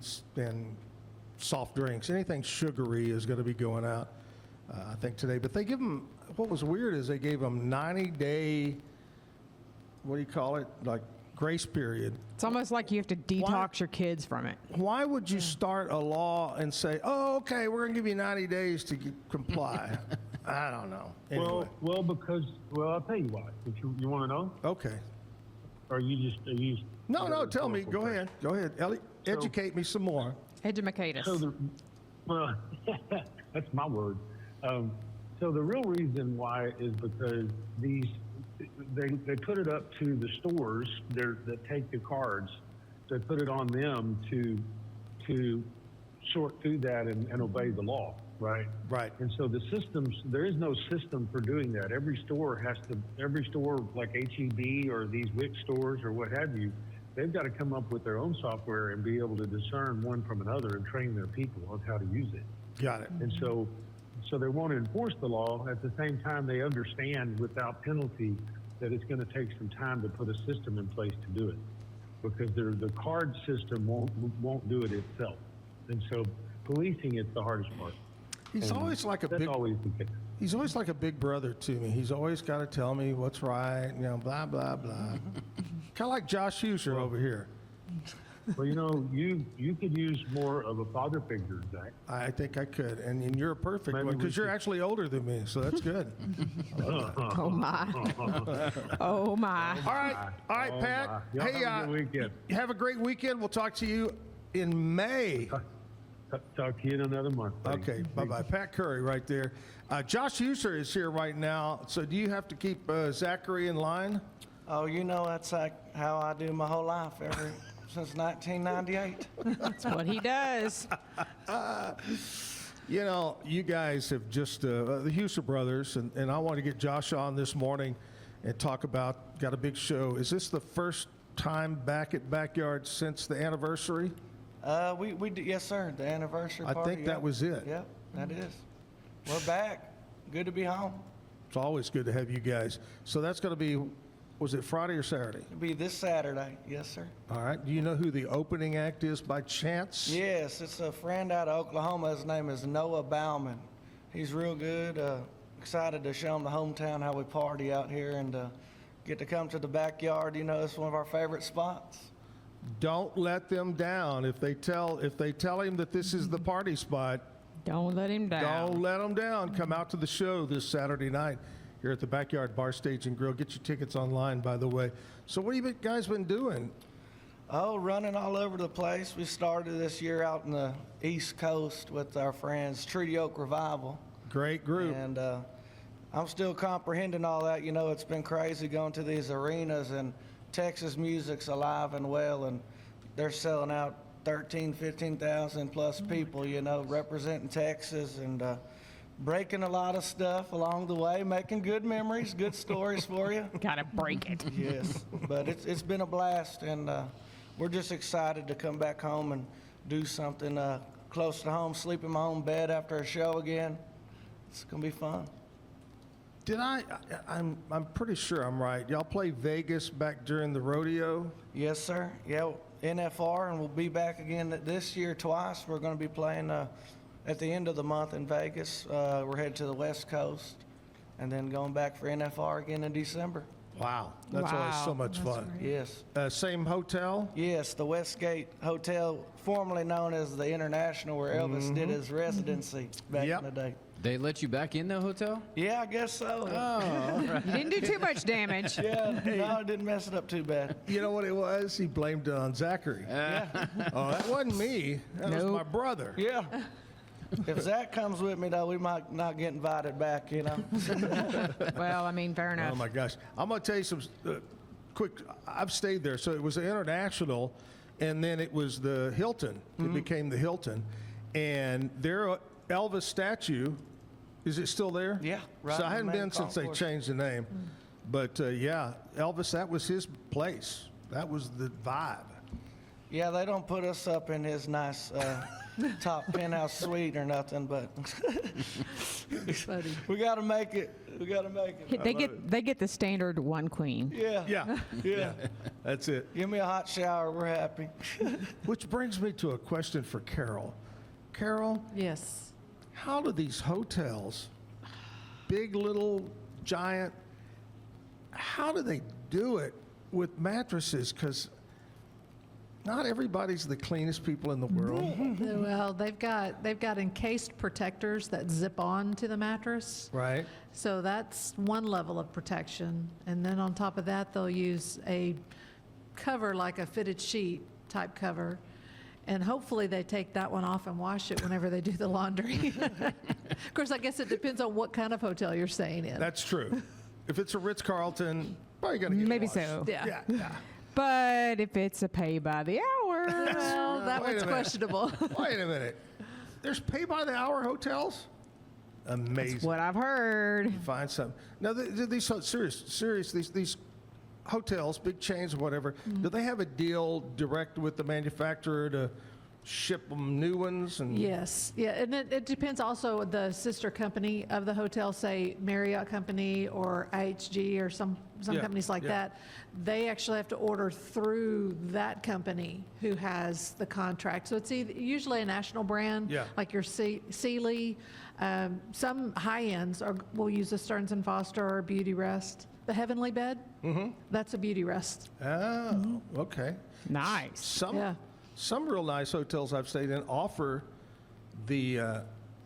soft drinks. Anything sugary is going to be going out, I think, today. But they give them, what was weird is they gave them 90-day, what do you call it, like grace period. It's almost like you have to detox your kids from it. Why would you start a law and say, oh, okay, we're going to give you 90 days to comply? I don't know. Anyway. Because I'll tell you why. If you want to know, Okay. or are you? No, tell me. Go ahead. Ellie, educate me some more. Educate us. So that's my word. So the real reason why is because they put it up to the stores that take the cards. They put it on them to sort through that and obey the law, right? Right. And so there is no system for doing that. Every store like HEB or these WIC stores or what have you, they've got to come up with their own software and be able to discern one from another and train their people on how to use it. Got it. And so they won't enforce the law. At the same time, they understand without penalty that it's going to take some time to put a system in place to do it, because the card system won't do it itself. And so policing is the hardest part. He's always like That's always the case. He's always like a big brother to me. He's always got to tell me what's right, blah, blah, blah. Kind of like Josh Huser over here. Well, you could use more of a father figure, Zach. I think I could. And you're a perfect Maybe one we because you're should- actually older than me, so that's good. Oh, my. Oh, my. All right, Oh, Pat. my. Y'all Hey, have a good weekend. have a great weekend. We'll talk to you in May. Talk to you in another month. buddy. Okay, bye-bye. Pat Curry right there. Josh Huser is here right now. So do you have to keep Zachary in line? Oh, you know, that's like how I do my whole life since 1998. That's what he does. You know, you guys have just, the Huser brothers, and I want to get Josh on this morning and talk about, got a big show. Is this the first time back at Backyard since the anniversary? We do, yes, sir, the anniversary I party. think that was it. Yep, that is. We're back. Good to be home. It's always good to have you guys. So that's going to be, was it Friday or Saturday? It'll be this Saturday. Yes, sir. All right. Do you know who the opening act is by chance? Yes, it's a friend out of Oklahoma. His name is Noah Bauman. He's real good. Excited to show him the hometown, how we party out here, and get to come to the Backyard. You know, it's one of our favorite spots. Don't let them down. If they tell him that this is the party spot, Don't let him down. don't let them down. Come out to the show this Saturday night here at the Backyard Bar Stage and Grill. Get your tickets online, by the way. So what have you guys been doing? Oh, running all over the place. We started this year out in the East Coast with our friends, Treaty Oak Revival. Great group. And I'm still comprehending all that. You know, it's been crazy going to these arenas, and Texas music's alive and well, and they're selling out 13, 15,000 plus people, you know, representing Texas and breaking a lot of stuff along the way, making good memories, good stories for you. Gotta break it. Yes, but it's been a blast, and we're just excited to come back home and do something close to home, sleep in my own bed after a show again. It's gonna be fun. I'm pretty sure I'm right. Y'all play Vegas back during the rodeo? Yes, sir. Yeah, NFR, and we'll be back again this year twice. We're going to be playing at the end of the month in Vegas. We're headed to the West Coast, and then going back for NFR again in December. Wow. That's always so Wow. much fun. Yes. Same hotel? Yes, the Westgate Hotel, formerly known as the International, where Elvis did his residency back Yep. in the day. They let you back in the hotel? Yeah, I guess so. You didn't do too much damage. Yeah, no, I didn't mess it up too bad. You know what it was? He blamed it on Zachary. Oh, that wasn't me. That was Nope. my brother. Yeah. If Zach comes with me, though, we might not get invited back, you know. Well, I mean, fair enough. Oh my gosh! I'm gonna tell you some quick. I've stayed there, so it was the International, and then it was the Hilton. It became the Hilton, and their Elvis statue. Is it still there? Yeah, right So I in the hadn't main been since they concourse. changed the name, but yeah, Elvis. That was his place. That was the vibe. Yeah, they don't put us up in his nice top penthouse suite or nothing, but we got to make it. We got to make it. They get the standard one queen. Yeah. Yeah. That's it. Give me a hot shower. We're happy. Which brings me to a question for Carol. Carol, Yes. how do these hotels, big, little, giant, how do they do it with mattresses? Because not everybody's the cleanest people in the world. Well, they've got encased protectors that zip on to the mattress. Right? So that's one level of protection. And then on top of that, they'll use a cover like a fitted sheet type cover. And hopefully they take that one off and wash it whenever they do the laundry. Of course, I guess it depends on what kind of hotel you're staying in. That's true. If it's a Ritz-Carlton, probably going to get Maybe washed. so. Yeah. Yeah. But if it's a pay by the hour, Well, that Wait a one's minute. questionable. Wait a minute. There's pay-by-the-hour hotels? Amazing. that's what I've heard. Find some. Now, these these hotels, big chains or whatever, do they have a deal direct with the manufacturer to ship them new ones? And Yes, yeah, and it depends also the sister company of the hotel, say Marriott Company or IHG or some Yeah, companies like yeah. that. They actually have to order through that company who has the contract. So it's usually a national brand, Yeah. like your Sealy. Some high ends will use a Stearns and Foster or Beauty Rest. The Heavenly Bed, that's a Beauty Rest. Oh, okay. Nice. Some real nice hotels I've stayed in offer the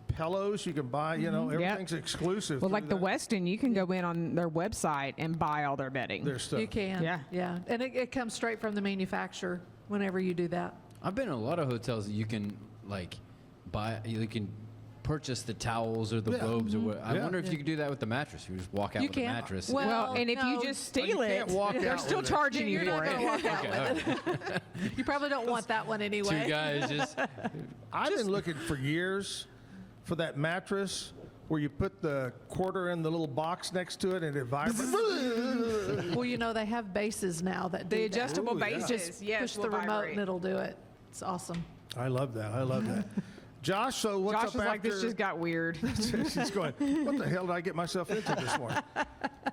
pillows you can buy. You know, everything's exclusive. Well, through like the that. Westin, you can go in on their website and buy all their bedding. Their stuff. You can, Yeah. yeah. And it comes straight from the manufacturer whenever you do that. I've been in a lot of hotels that you can, like, you can purchase the towels or the Yeah. robes or what. I Yeah. wonder if you could do that with the mattress. You just walk out You with the can't. mattress. Well, And if no. you just steal you it, can't walk they're out still with it. charging you You're for not it. gonna walk out with it. You probably don't want that one anyway. Two guys just I've been looking for years for that mattress where you put the quarter in the little box next to it and it vibrates. Well, you know, they have bases now that do The that. adjustable Ooh, yeah. bases, Just yes, push will the remote vibrate. and it'll do it. It's awesome. I love that. I love that. Josh, so what's Josh up was after? like, this just got weird. He's going, what the hell did I get myself into this morning?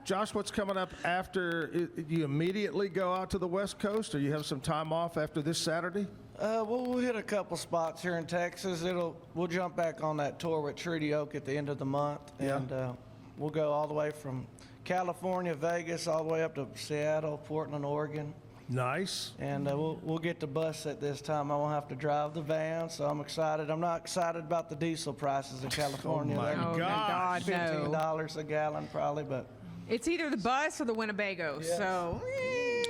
Josh, what's coming up after? You immediately go out to the West Coast, or you have some time off after this Saturday? We'll hit a couple spots here in Texas. We'll jump back on that tour with Treaty Oak at the end of the month, Yeah. and we'll go all the way from California, Vegas, all the way up to Seattle, Portland, Oregon. Nice. And we'll get the bus at this time. I won't have to drive the van, so I'm excited. I'm not excited about the diesel prices in California. my They're Oh, my gosh. God, no. $15 a gallon probably, but It's either the bus or the Winnebago, so,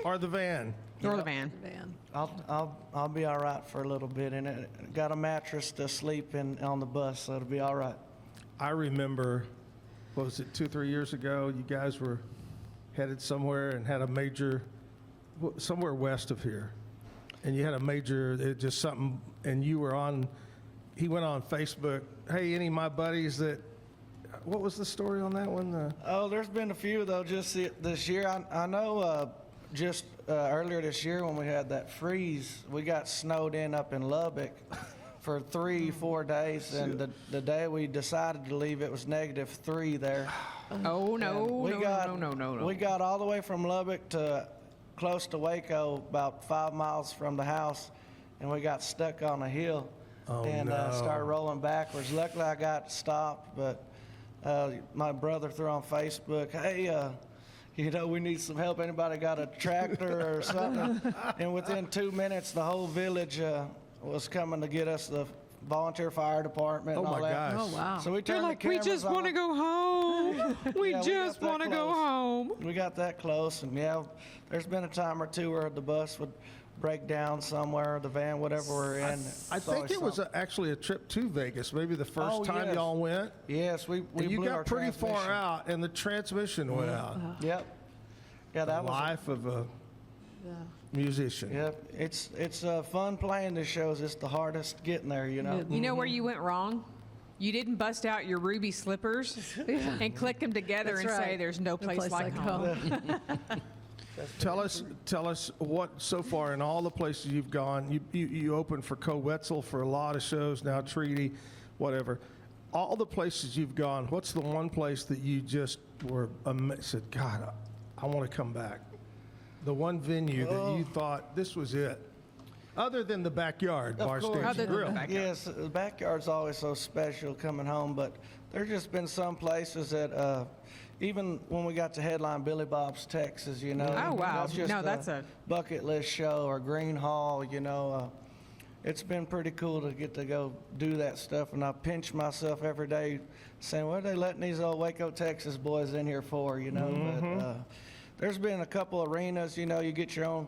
Or the van. or the van. Man. I'll be all right for a little bit in it. Got a mattress to sleep in on the bus, so it'll be all right. I remember, what was it, 2-3 years ago, you guys were headed somewhere and had a major, somewhere west of here. And you had a major, just something, and you were on, he went on Facebook, hey, any of my buddies that, what was the story on that one? Oh, there's been a few though. Just this year, I know. Just earlier this year when we had that freeze, we got snowed in up in Lubbock for 3-4 days, and the day we decided to leave, it was -3 there. Oh, no, And we no, got, no. We got all the way from Lubbock to close to Waco, about 5 miles from the house, and we got stuck on a hill and started rolling backwards. Luckily, I got stopped, but my brother threw on Facebook, hey, we need some help. Anybody got a tractor or something? And within 2 minutes, the whole village was coming to get us, the volunteer fire department and Oh, all my that. gosh. Oh, wow. So we They're turned like, the we cameras just want to on. go home. We Yeah, we just got that want to go close. home. We got that close, and yeah, there's been a time or two where the bus would break down somewhere, the van, whatever we're in. I It's think always it was something. actually a trip to Vegas, maybe the first Oh, time yes. y'all went. Yes, we And you blew our got pretty far transmission. out, and the transmission went out. Yep. Yeah, that was. Life of a Yeah. musician. Yep. It's fun playing the shows. It's the hardest getting there, you know. You know where you went wrong? You didn't bust out your ruby slippers and click them together That's and say right. there's no place like home. Tell us what so far in all the places you've gone. You opened for Co-Wetzel for a lot of shows now, Treaty, whatever. All the places you've gone, what's the one place that you just were said, God, I want to come back? The one venue that you thought this was it, other than the backyard, Of Bar course. Stage Other and than Grill. the backyard. Yes, the backyard's always so special coming home, but there's just been some places that, even when we got to headline Billy Bob's Texas, you know. Oh, wow. That's just No, that's a- bucket list show, or Green Hall, you know. It's been pretty cool to get to go do that stuff, and I pinch myself every day saying, what are they letting these old Waco, Texas boys in here for, you know? But there's been a couple arenas, you know, you get your own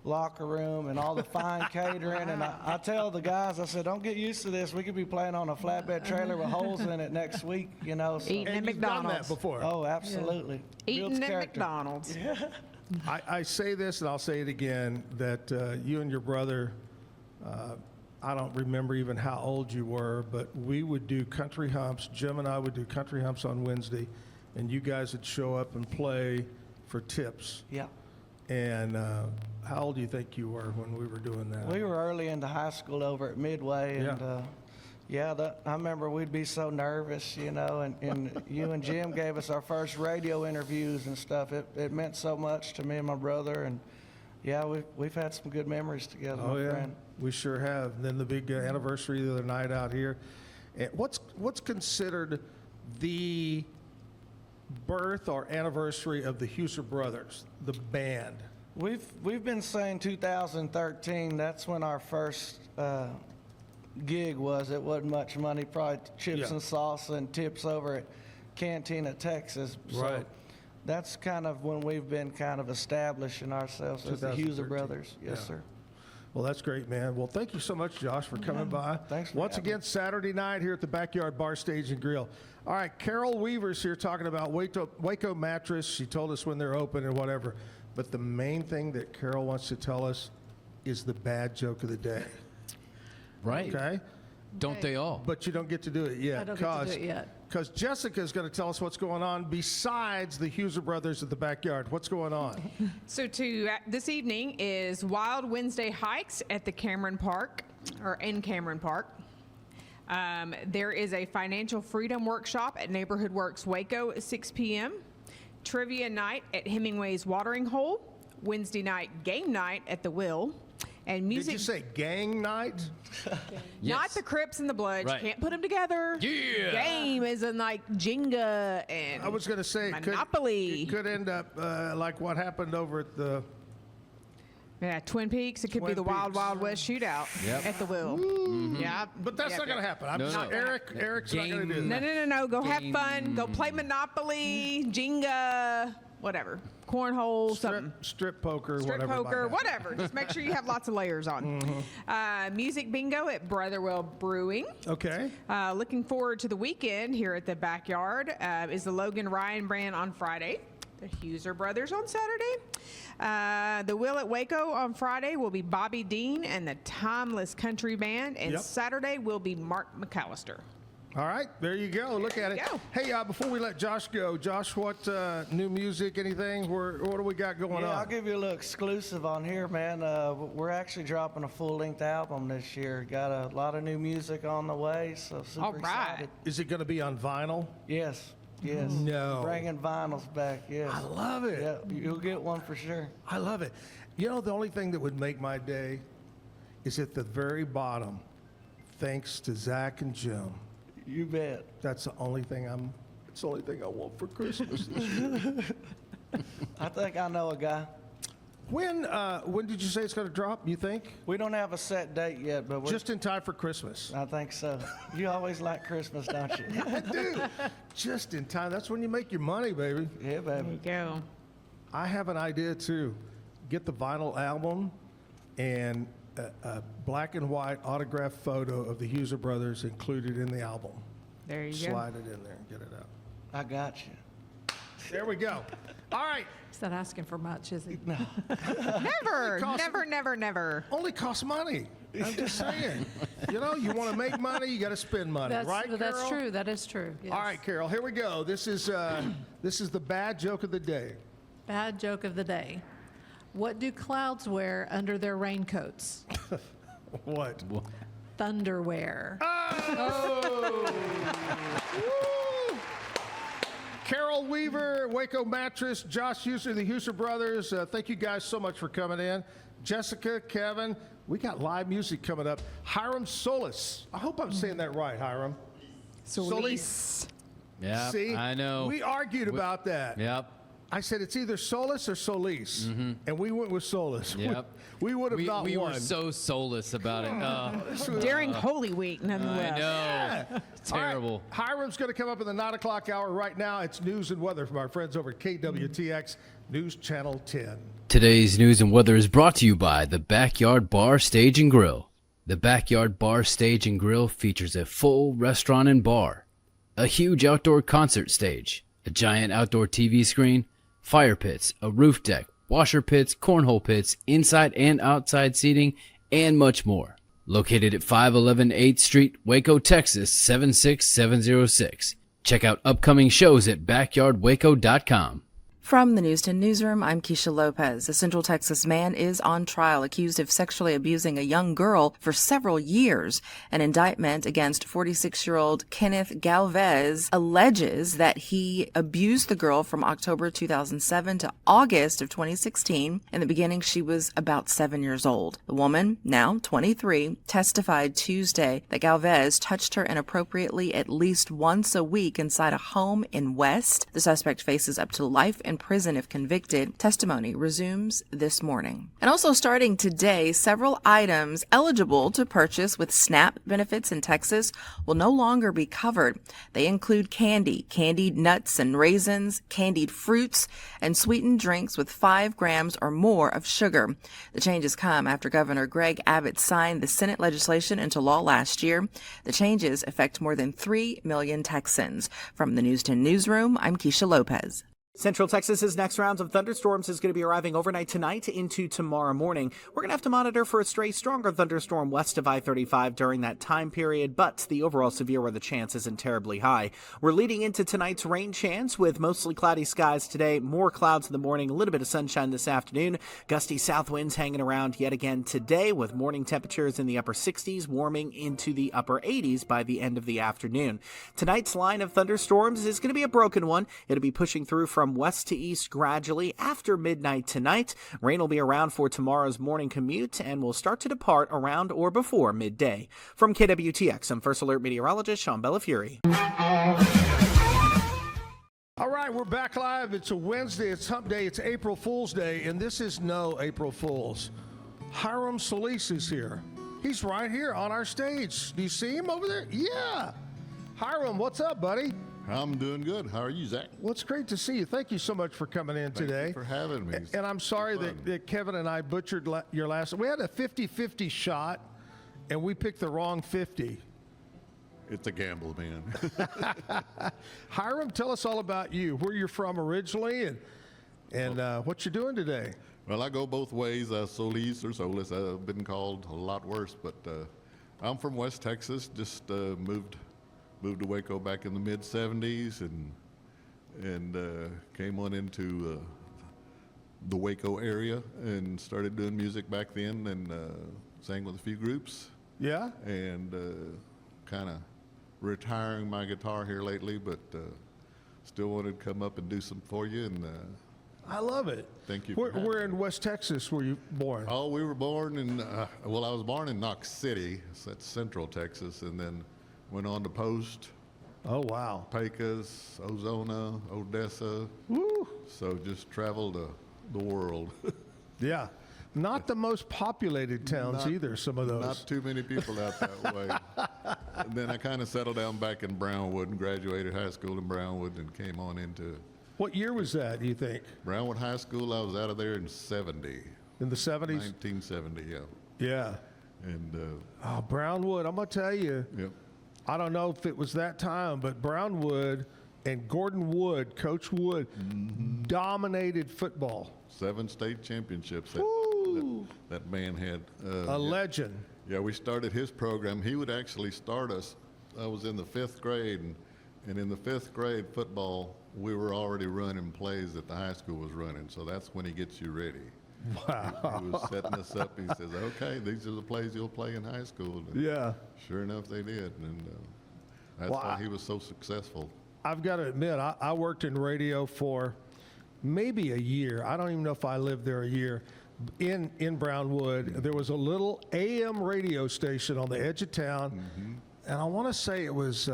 locker room and all the fine catering, and I tell the guys, I said, don't get used to this. We could be playing on a flatbed trailer with holes in it next week, you know. So. Eating at And you've done that McDonald's. before. Oh, absolutely. Builds Eating at character. McDonald's. I say this, and I'll say it again, that you and your brother, I don't remember even how old you were, but we would do country humps. Jim and I would do country humps on Wednesday, and you guys would show up and play for tips. Yeah. And how old do you think you were when we were doing that? We were early into high school over at Midway, and I remember we'd be so nervous, you know, and you and Jim gave us our first radio interviews and stuff. It meant so much to me and my brother, and yeah, we've had some good memories together, Oh, my yeah, friend. we sure have. And then the big anniversary the other night out here. And what's considered the birth or anniversary of the Huser brothers, the band? We've been saying 2013. That's when our first gig was. It wasn't much money, probably chips Yeah. and salsa and tips over at Cantina, Texas. So Right. that's kind of when we've been kind of establishing ourselves as the Huser 2013. brothers. Yes, Yeah. sir. Well, that's great, man. Well, thank you so much, Josh, for coming by. Thanks for Once having again, Saturday night here at the Backyard Bar Stage and Grill. All right, Carol Weaver's here talking about Waco Mattress. She told us when they're open and whatever. But the main thing that Carol wants to tell us is the bad joke of the day. Right. Okay? Don't they all? But you don't get to do it yet. I don't get to do it yet. Because Jessica is going to tell us what's going on besides the Huser brothers at the Backyard. What's going on? So this evening is Wild Wednesday hikes at the Cameron Park, or in Cameron Park. There is a financial freedom workshop at Neighborhood Works Waco at 6 p.m. Trivia night at Hemingway's Watering Hole. Wednesday night game night at the Will. And music. Did you say gang night? Not the Crips and the Bloods. Right. You can't put them together. Yeah. Game is in like Jenga and I was going to say Monopoly. it could end up like what happened over at the. Yeah, Twin Peaks. It could be Twin the Wild Peaks. Wild West shootout Yep. at the Will. Yeah, But that's Yep, not going to yep. happen. No. Eric's not going to do No, that. no. Go have fun. Go play Monopoly, Jenga, whatever, cornhole, something. Strip poker, Strip whatever. poker, whatever. Just make sure you have lots of layers on. Music bingo at Brotherwell Brewing. Okay. Looking forward to the weekend here at the Backyard is the Logan Ryan Brand on Friday. The Huser brothers on Saturday. The Will at Waco on Friday will be Bobby Dean and the Timeless Country Band. And Yep. Saturday will be Mark McAllister. All right. There you go. Look at you it. go. Hey, before we let Josh go, Josh, what new music, anything? What do we got going Yeah, on? I'll give you a little exclusive on here, man. We're actually dropping a full-length album this year. Got a lot of new music on the way, so super All right. excited. Is it going to be on vinyl? Yes, yes. No. Bringing vinyls back, yes. I love it. Yeah, you'll get one for sure. I love it. You know, the only thing that would make my day is at the very bottom, thanks to Zach and Jim. You bet. That's the only thing it's the only thing I want for Christmas this year. I think I know a guy. When did you say it's going to drop, you think? We don't have a set date yet, but we're Just in time for Christmas. I think so. You always like Christmas, don't you? I do. Just in time. That's when you make your money, baby. Yeah, baby. Go. I have an idea, too. Get the vinyl album and a black and white autographed photo of the Huser brothers included in the album. There you go. Slide it in there and get it out. I got you. There we go. All right. He's not asking for much, is he? Never, costs- never. Only costs money. I'm just saying. You know, you want to make money, you got to spend money, right, That's Carol? true. That is true. Yes. All right, Carol, here we go. This is the bad joke of the day. Bad joke of the day. What do clouds wear under their raincoats? What? Thunderwear. Woo! Carol Weaver, Waco Mattress, Josh Huser, the Huser brothers. Thank you guys so much for coming in. Jessica, Kevin, we got live music coming up. Hiram Solis. I hope I'm saying that right, Hiram. Solis. Yeah, See? I know. We argued about that. Yep. I said it's either Solis or Solis, and we went with Solis. Yep. We would have not we won. were so soulless about it. During Holy Week, nonetheless. I know. Yeah. Terrible. All right. Hiram's going to come up in the 9 o'clock hour. Right now, it's news and weather from our friends over at KWTX News Channel 10. Today's news and weather is brought to you by the Backyard Bar Stage and Grill. The Backyard Bar Stage and Grill features a full restaurant and bar, a huge outdoor concert stage, a giant outdoor TV screen, fire pits, a roof deck, washer pits, cornhole pits, inside and outside seating, and much more. Located at 511 8th Street, Waco, Texas 76706. Check out upcoming shows at backyardwaco.com. From the News 10 Newsroom, I'm Keisha Lopez. A Central Texas man is on trial accused of sexually abusing a young girl for several years. An indictment against 46-year-old Kenneth Galvez alleges that he abused the girl from October 2007 to August of 2016. In the beginning, she was about 7 years old. The woman, now 23, testified Tuesday that Galvez touched her inappropriately at least once a week inside a home in West. The suspect faces up to life in in prison if convicted. Testimony resumes this morning. And also starting today, several items eligible to purchase with SNAP benefits in Texas will no longer be covered. They include candy, candied nuts and raisins, candied fruits, and sweetened drinks with 5 grams or more of sugar. The changes come after Governor Greg Abbott signed the Senate legislation into law last year. The changes affect more than 3 million Texans. From the News 10 Newsroom, I'm Keisha Lopez. Central Texas's next rounds of thunderstorms is going to be arriving overnight tonight into tomorrow morning. We're going to have to monitor for a stray stronger thunderstorm west of I-35 during that time period, but the overall severe weather chance isn't terribly high. We're leading into tonight's rain chance with mostly cloudy skies today, more clouds in the morning, a little bit of sunshine this afternoon. Gusty south winds hanging around yet again today with morning temperatures in the upper 60s, warming into the upper 80s by the end of the afternoon. Tonight's line of thunderstorms is going to be a broken one. It'll be pushing through from west to east gradually after midnight tonight. Rain will be around for tomorrow's morning commute and will start to depart around or before midday. From KWTX, I'm First Alert meteorologist Sean Bellafury. All right, we're back live. It's a Wednesday. It's Hump Day. It's April Fool's Day, and this is no April Fool's. Hiram Solis is here. He's right here on our stage. Do you see him over there? Yeah. Hiram, what's up, buddy? I'm doing good. How are you, Zach? Well, it's great to see you. Thank you so much for coming in today. Thank you for having me. And I'm sorry that Kevin and I butchered your last. We had a 50-50 shot, and we picked the wrong 50. It's a gamble, man. Hiram, tell us all about you, where you're from originally, and what you're doing today. Well, I go both ways, Solis or Solis. I've been called a lot worse, but I'm from West Texas, just moved to Waco back in the mid-'70s and came on into the Waco area and started doing music back then and sang with a few groups. Yeah? And kind of retiring my guitar here lately, but still wanted to come up and do some for you. And I love it. Thank you. Where in West Texas were you born? Oh, we were born in, I was born in Knox City, so that's Central Texas, and then went on to Post. Oh, wow. Pecos, Ozona, Odessa. Woo. So just traveled the world. Yeah. Not the most populated towns either, some of those. Not too many people out that way. And then I kind of settled down back in Brownwood and graduated high school in Brownwood and came on into. What year was that, do you think? Brownwood High School, I was out of there in 70. In the 70s? 1970, yeah. Yeah. And Brownwood, I'm going to tell you. Yep. I don't know if it was that time, but Brownwood and Gordon Wood, Coach Wood, dominated football. 7 state championships that man had. A legend. Yeah, we started his program. He would actually start us. I was in the 5th grade, and in the 5th grade football, we were already running plays that the high school was running. So that's when he gets you ready. Wow. He was setting us up. He says, okay, these are the plays you'll play in high school. And yeah. Sure enough, they did. And that's why he was so successful. I've got to admit, I worked in radio for maybe a year. I don't even know if I lived there a year. In Brownwood, there was a little AM radio station on the edge of town. And I want to say it was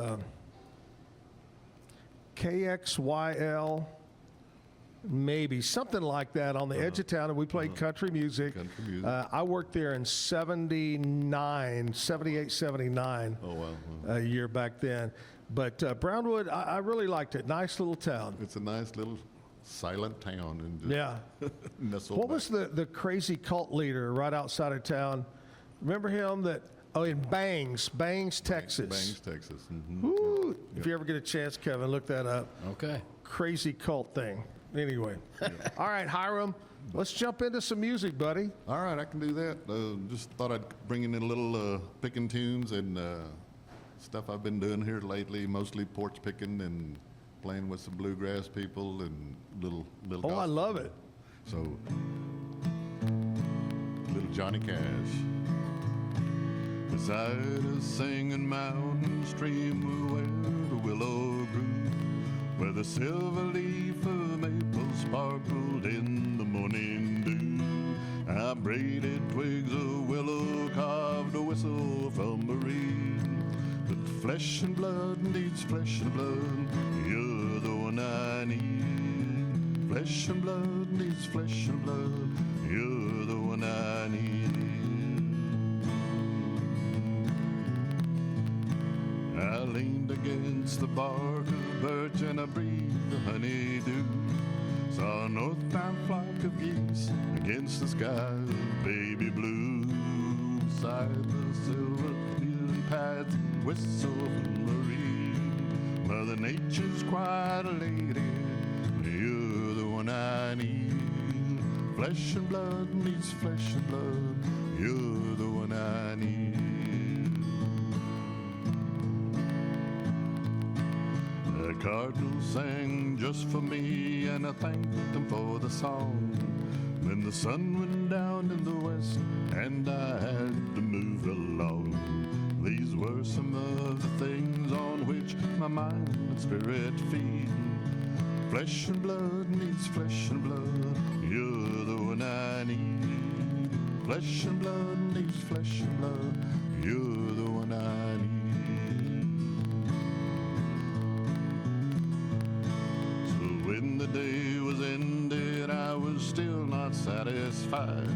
KXYL. Maybe something like that on the edge of town, and we played country music. I worked there in 78, 79. Oh, wow. A year back then. But Brownwood, I really liked it. Nice little town. It's a nice little silent town. And yeah. What was the crazy cult leader right outside of town? Remember him in Bangs, Texas. Bangs, Texas. Woo. If you ever get a chance, Kevin, look that up. Okay. Crazy cult thing. Anyway. All right, Hiram, let's jump into some music, buddy. All right, I can do that. Just thought I'd bring in a little picking tunes and stuff I've been doing here lately, mostly porch picking and playing with some bluegrass people and little Oh, I love it. So, little Johnny Cash. Beside a singing mountain stream where the willow grew, where the silver leaf of maple sparkled in the morning dew. I braided twigs of willow, carved a whistle from a reed. But flesh and blood needs flesh and blood, you're the one I need. Flesh and blood needs flesh and blood. You're the one I need. I leaned against the bark of birch and I breathed the honeydew. Saw a northbound flock of geese against the sky of baby blue. Beside the silver lily pads whistle from Marie. Mother Nature's quite a lady. You're the one I need. Flesh and blood needs flesh and blood. You're the one I need. The cardinals sang just for me, and I thanked them for the song. Then the sun went down in the west, and I had to move along. These were some of the things on which my mind and spirit feed. Flesh and blood needs flesh and blood. You're the one I need. Flesh and blood needs flesh and blood. You're the one I need. So when the day was ended, I was still not satisfied.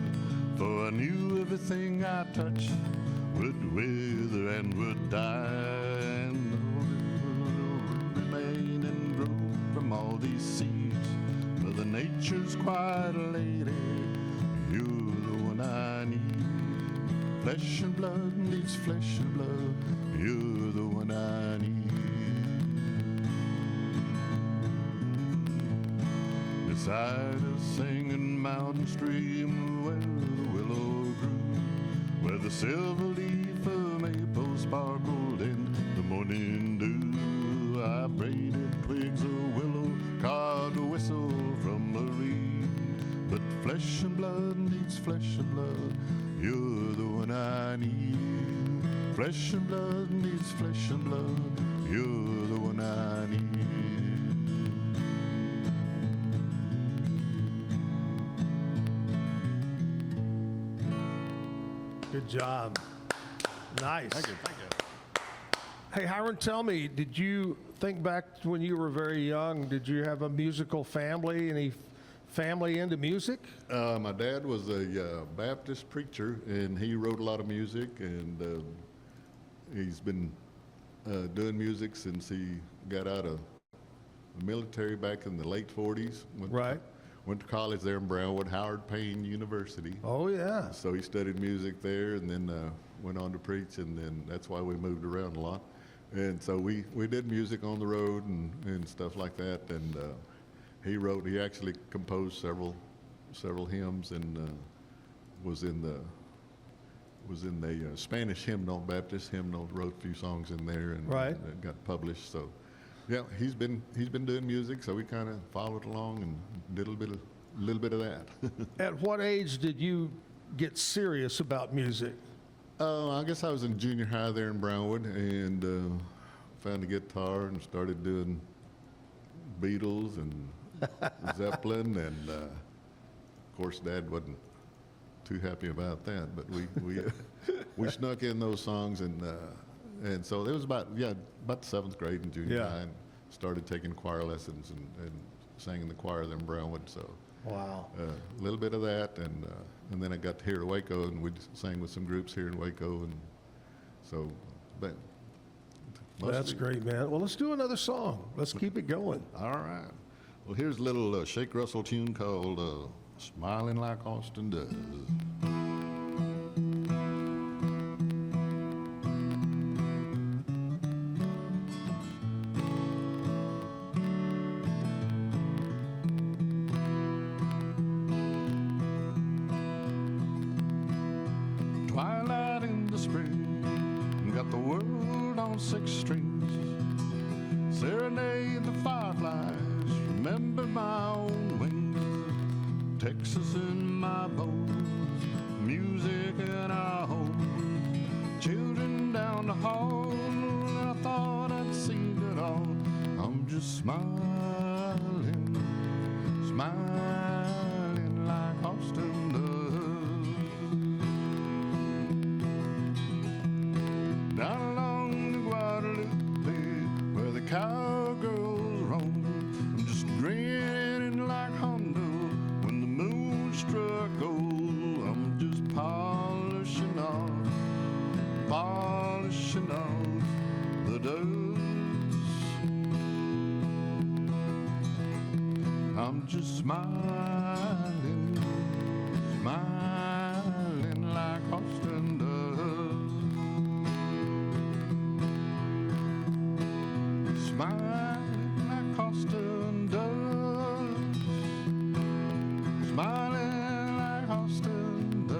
For I knew everything I touched would wither and would die. And would remain and grow from all these seeds. Mother Nature's quite a lady. You're the one I need. Flesh and blood needs flesh and blood. You're the one I need. Beside a singing mountain stream where the willow grew, where the silver leaf of maple sparkled in the morning dew, I braided twigs of willow, carved a whistle from Marie. But flesh and blood needs flesh and blood. You're the one I need. Flesh and blood needs flesh and blood. You're the one I need. Good job. Nice. Thank you. Thank you. Hey, Hiram, tell me, did you think back to when you were very young? Did you have a musical family? Any family into music? My dad was a Baptist preacher, and he wrote a lot of music, and he's been doing music since he got out of the military back in the late 40s. Went to college there in Brownwood, Howard Payne University. Oh, yeah. So he studied music there, and then went on to preach, and then that's why we moved around a lot. And so we did music on the road and stuff like that, and he actually composed several hymns, and was in the Spanish hymnal, Baptist hymnal, wrote a few songs in there, and got published. So yeah, he's been doing music, so we kind of followed along and did a little bit of that. At what age did you get serious about music? I guess I was in junior high there in Brownwood, and found a guitar and started doing Beatles and Zeppelin, and of course Dad wasn't too happy about that, but we snuck in those songs, and so it was about the 7th grade in junior high, and started taking choir lessons and sang in the choir there in Brownwood. So wow, a little bit of that, and then I got here to Waco, and we sang with some groups here in Waco, and so but that's great, man. Well, let's do another song. Let's keep it going. All right. Well, here's a little Shake Russell tune called Smiling Like Austin Does. Twilight in the spring, got the world on 6 strings. Serenade the fireflies, remember my own wings. Texas in my bones, music in our home. Children down the hall, I thought I'd seen it all. I'm just smiling, smiling like Austin does. Down along the Guadalupe, where the cowgirls roam, I'm just grinning like home. polishing off the dust. I'm just smiling, smiling like Austin does. Smiling like Austin does. Smiling like Austin does.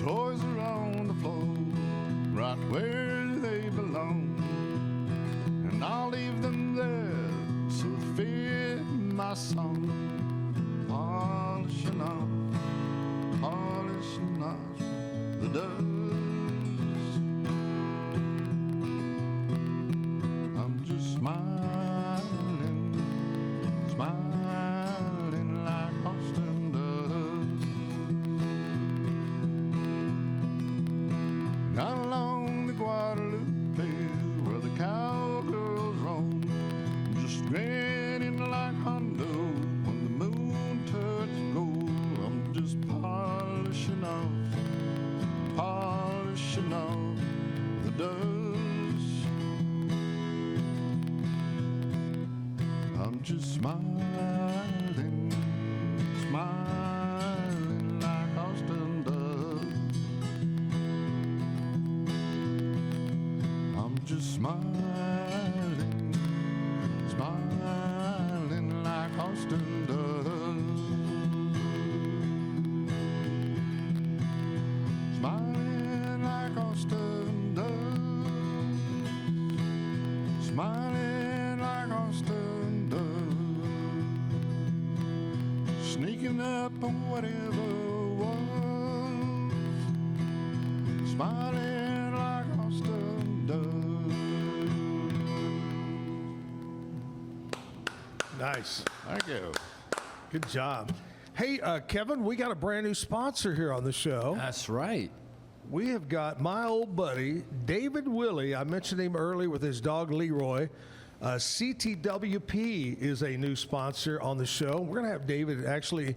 Toys are on the floor, right where they belong, and I'll leave them there so they fit my song. Polishing off the dust. I'm just smiling, smiling like Austin does. Down along the Guadalupe, where the cowgirls roam, just grinning like Hondo when the moon touches gold. I'm just polishing off the dust. I'm just smiling, smiling like Austin does. I'm just smiling, smiling like Austin does. Smiling like Austin does. Smiling like Austin does. Sneaking up on whatever was. Smiling like Austin does. Nice. Thank you. Good job. Hey, Kevin, we got a brand new sponsor here on the show. That's right. We have got my old buddy, David Willie. I mentioned him earlier with his dog, Leroy. CTWP is a new sponsor on the show. We're going to have David actually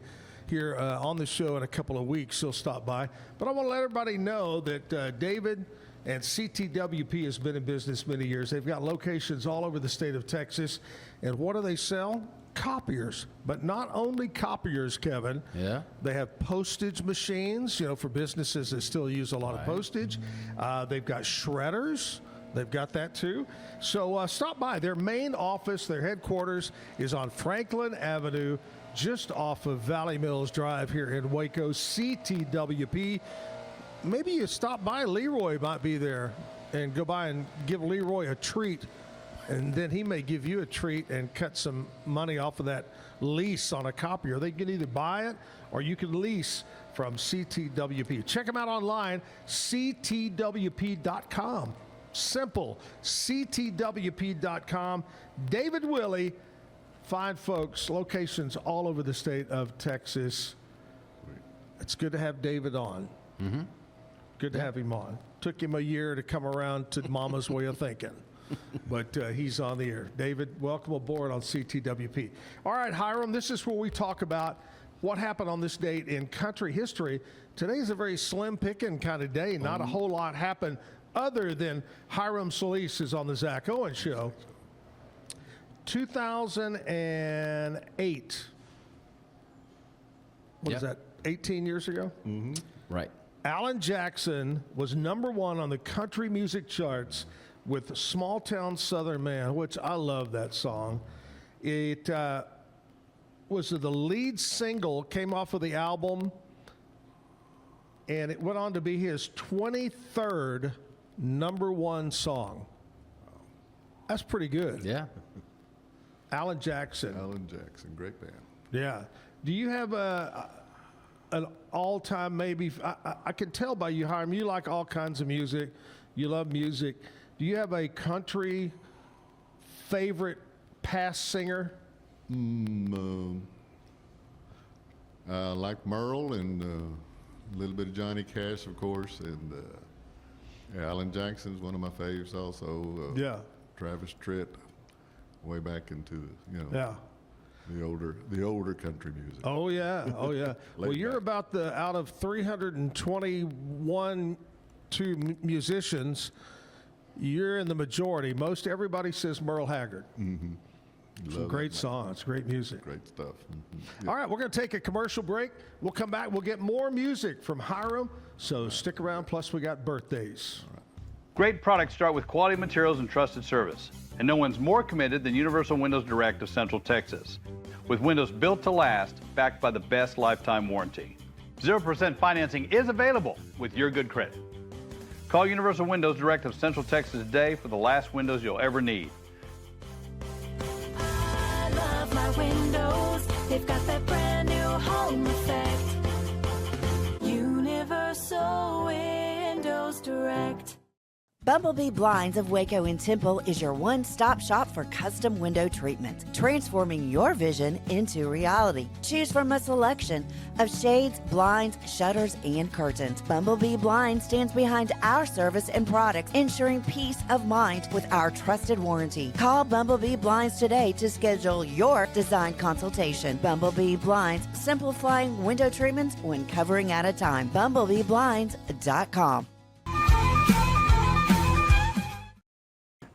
here on the show in a couple of weeks. He'll stop by. But I want to let everybody know that David and CTWP has been in business many years. They've got locations all over the state of Texas. And what do they sell? Copiers. But not only copiers, Kevin. Yeah. They have postage machines, for businesses that still use a lot of postage. They've got shredders. They've got that too. So stop by. Their main office, their headquarters is on Franklin Avenue, just off of Valley Mills Drive here in Waco. CTWP. Maybe you stop by. Leroy might be there, and go by and give Leroy a treat, and then he may give you a treat and cut some money off of that lease on a copier. They can either buy it or you can lease from CTWP. Check them out online, ctwp.com. Simple, ctwp.com. David Willie, fine folks, locations all over the state of Texas. It's good to have David on. Mm-hmm. Good to have him on. Took him a year to come around to Mama's way of thinking, but he's on the air. David, welcome aboard on CTWP. All right, Hiram, this is where we talk about what happened on this date in country history. Today's a very slim picking kind of day. Not a whole lot happened other than Hiram Solis is on the Zack Owen show. 2008. What is that, 18 years ago? Mm-hmm. Right. Alan Jackson was #1 on the country music charts with Small Town Southern Man, which I love that song. It was the lead single, came off of the album, and it went on to be his 23rd #1 song. That's pretty good. Yeah. Alan Jackson. Alan Jackson, great band. Yeah. Do you have an all-time maybe? I can tell by you, Hiram, you like all kinds of music. You love music. Do you have a country favorite past singer? I like Merle and a little bit of Johnny Cash, of course, and Alan Jackson's one of my faves also. Yeah. Travis Tritt, way back into Yeah. the older country music. Oh yeah, oh yeah. Well, you're back. about out of 321 musicians, you're in the majority. Most everybody says Merle Haggard. Mm-hmm. Some great songs, great music. Great stuff. Mm-hmm. All right, we're going to take a commercial break. We'll come back. We'll get more music from Hiram. So stick around. Plus, we got birthdays. Great products start with quality materials and trusted service. And no one's more committed than Universal Windows Direct of Central Texas. With windows built to last, backed by the best lifetime warranty. 0% financing is available with your good credit. Call Universal Windows Direct of Central Texas today for the last windows you'll ever need. I love my windows. They've got that brand new home effect. Universal Windows Direct. Bumblebee Blinds of Waco in Temple is your one-stop shop for custom window treatment, transforming your vision into reality. Choose from a selection of shades, blinds, shutters, and curtains. Bumblebee Blinds stands behind our service and products, ensuring peace of mind with our trusted warranty. Call Bumblebee Blinds today to schedule your design consultation. Bumblebee Blinds, simplifying window treatments one covering at a time. BumblebeeBlinds.com.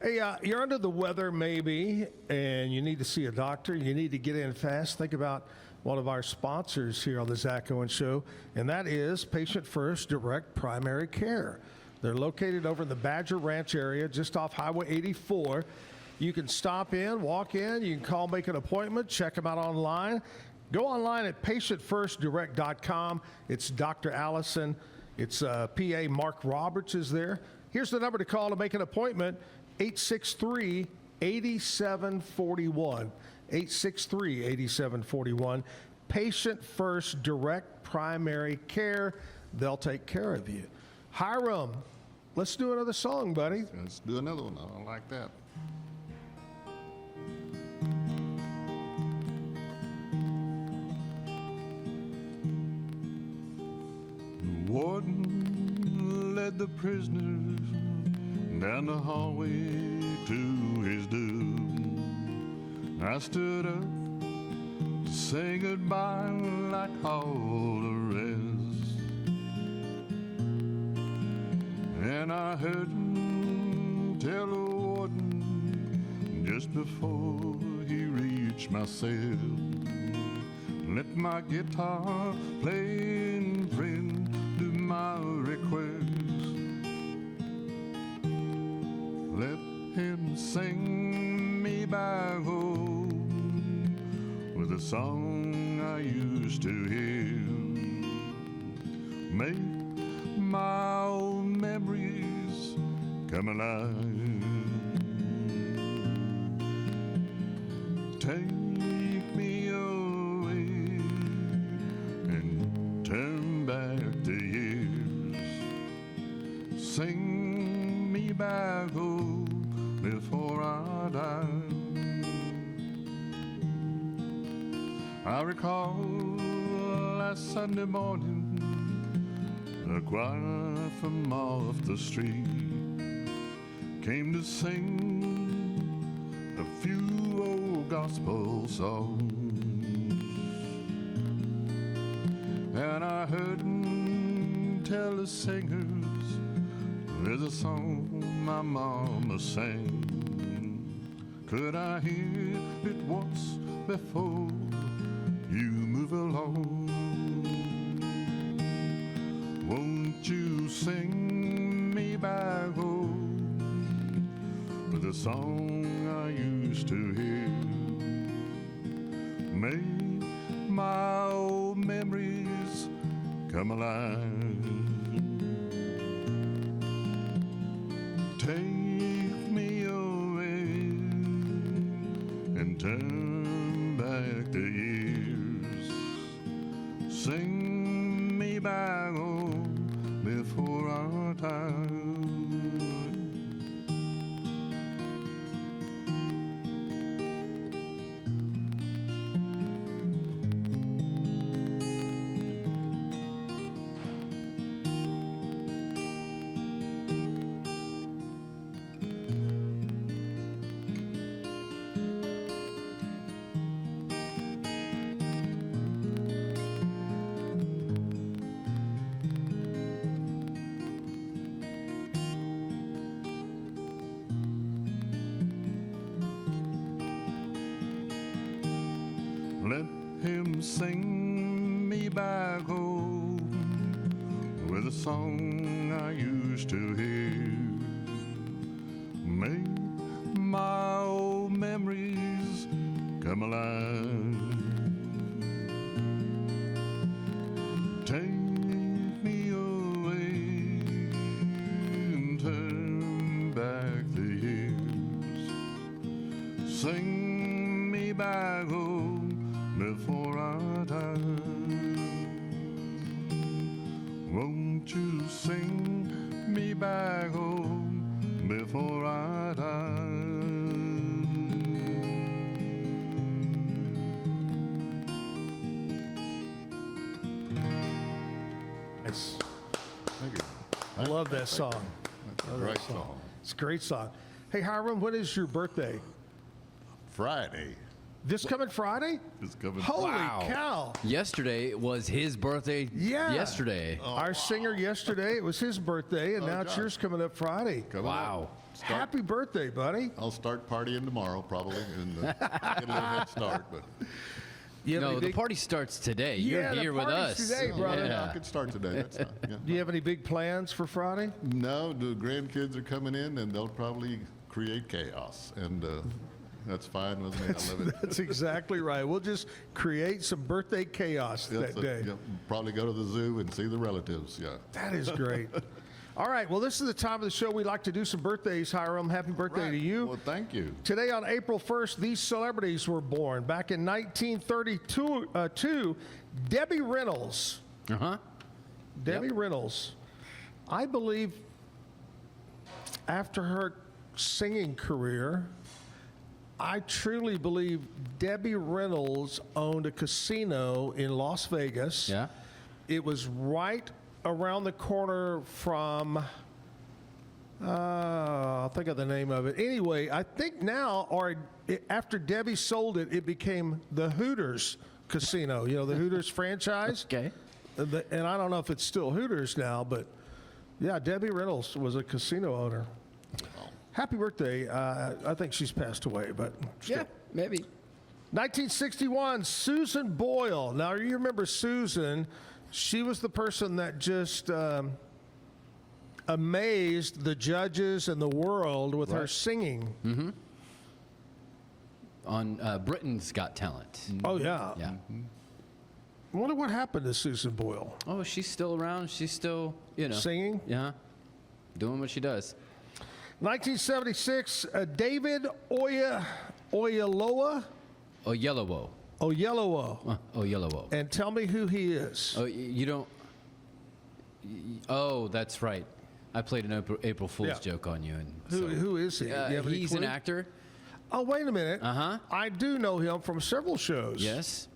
Hey, you're under the weather maybe, and you need to see a doctor. You need to get in fast. Think about one of our sponsors here on the Zack Owen Show, and that is Patient First Direct Primary Care. They're located over in the Badger Ranch area, just off Highway 84. You can stop in, walk in, you can call, make an appointment, check them out online. Go online at patientfirstdirect.com. It's Dr. Allison. It's PA Mark Roberts is there. Here's the number to call to make an appointment. 863-8741. 863-8741. Patient First Direct Primary Care. They'll take care of you. Hiram, let's do another song, buddy. Let's do another one. I don't like that. The warden led the prisoners down the hallway to his doom. I stood up to say goodbye like all the rest, and I heard him tell the warden just before he reached my cell, let my guitar playing friend do my request. Let him sing me back home with a song I used to hear. Make my old memories come alive. Take me away and turn back the years. Sing me back home before I die. I recall last Sunday morning, a choir from off the street came to sing a few old gospel songs, and I heard them tell the singers there's a song my mama sang. Could I hear it once before you move along? Won't you sing me back home with the song I used to hear? Make my old memories come alive. Take me away and turn back the years. Sing me back home before our time. Let him sing me back home with a song I used to hear. Make my old memories come alive. Take me away and turn back the years. Sing me back home before our time. Won't you sing me back home before our time? Nice. Thank you. I love that song. That's a great song. It's a great song. Hey, Hiram, when is your birthday? Friday. This coming Friday? It's coming. Holy Wow. cow. Yesterday was his birthday. Yeah. Yesterday. Our singer yesterday, it was his birthday, and now it's gosh. yours coming up Friday. Coming Wow. up. Happy birthday, buddy. I'll start partying tomorrow, probably, and get a little head start. But You have No, any the big- party starts today. Yeah, You're the here with party's us. today, brother. I could start today. That's not, yeah. Do you have any big plans for Friday? No, the grandkids are coming in, and they'll probably create chaos, and that's fine with me. I love it. That's exactly right. We'll just create some birthday chaos that day. Yeah, probably go to the zoo and see the relatives. Yeah. That is great. All right. Well, this is the time of the show we like to do some birthdays, Hiram. Happy birthday to you. Well, thank you. Today on April 1st, these celebrities were born. Back in 1932, Debbie Reynolds. Uh-huh. Debbie Reynolds. I believe after her singing career, I truly believe Debbie Reynolds owned a casino in Las Vegas. Yeah. It was right around the corner from, I'll think of the name of it. Anyway, I think now, or after Debbie sold it, it became the Hooters Casino. You know, the Hooters franchise. Okay. And I don't know if it's still Hooters now, but yeah, Debbie Reynolds was a casino owner. Happy birthday. I think she's passed away, but Yeah, maybe. 1961, Susan Boyle. Now, you remember Susan. She was the person that just amazed the judges and the world with her Right. singing. Mm-hmm. On Britain's Got Talent. Oh, yeah. Yeah. I wonder what happened to Susan Boyle. Oh, she's still around. She's still, Singing? Yeah. Doing what she does. 1976, David Oyelowo. Oyelowo. Oyelowo. Oyelowo. And tell me who he is. Oh, you don't. Oh, that's right. I played an April Fool's Yeah. joke on you. And Who is he? Do you have any he's an clue? actor. Oh, wait a minute. Uh-huh. I do know him from several shows. Yes.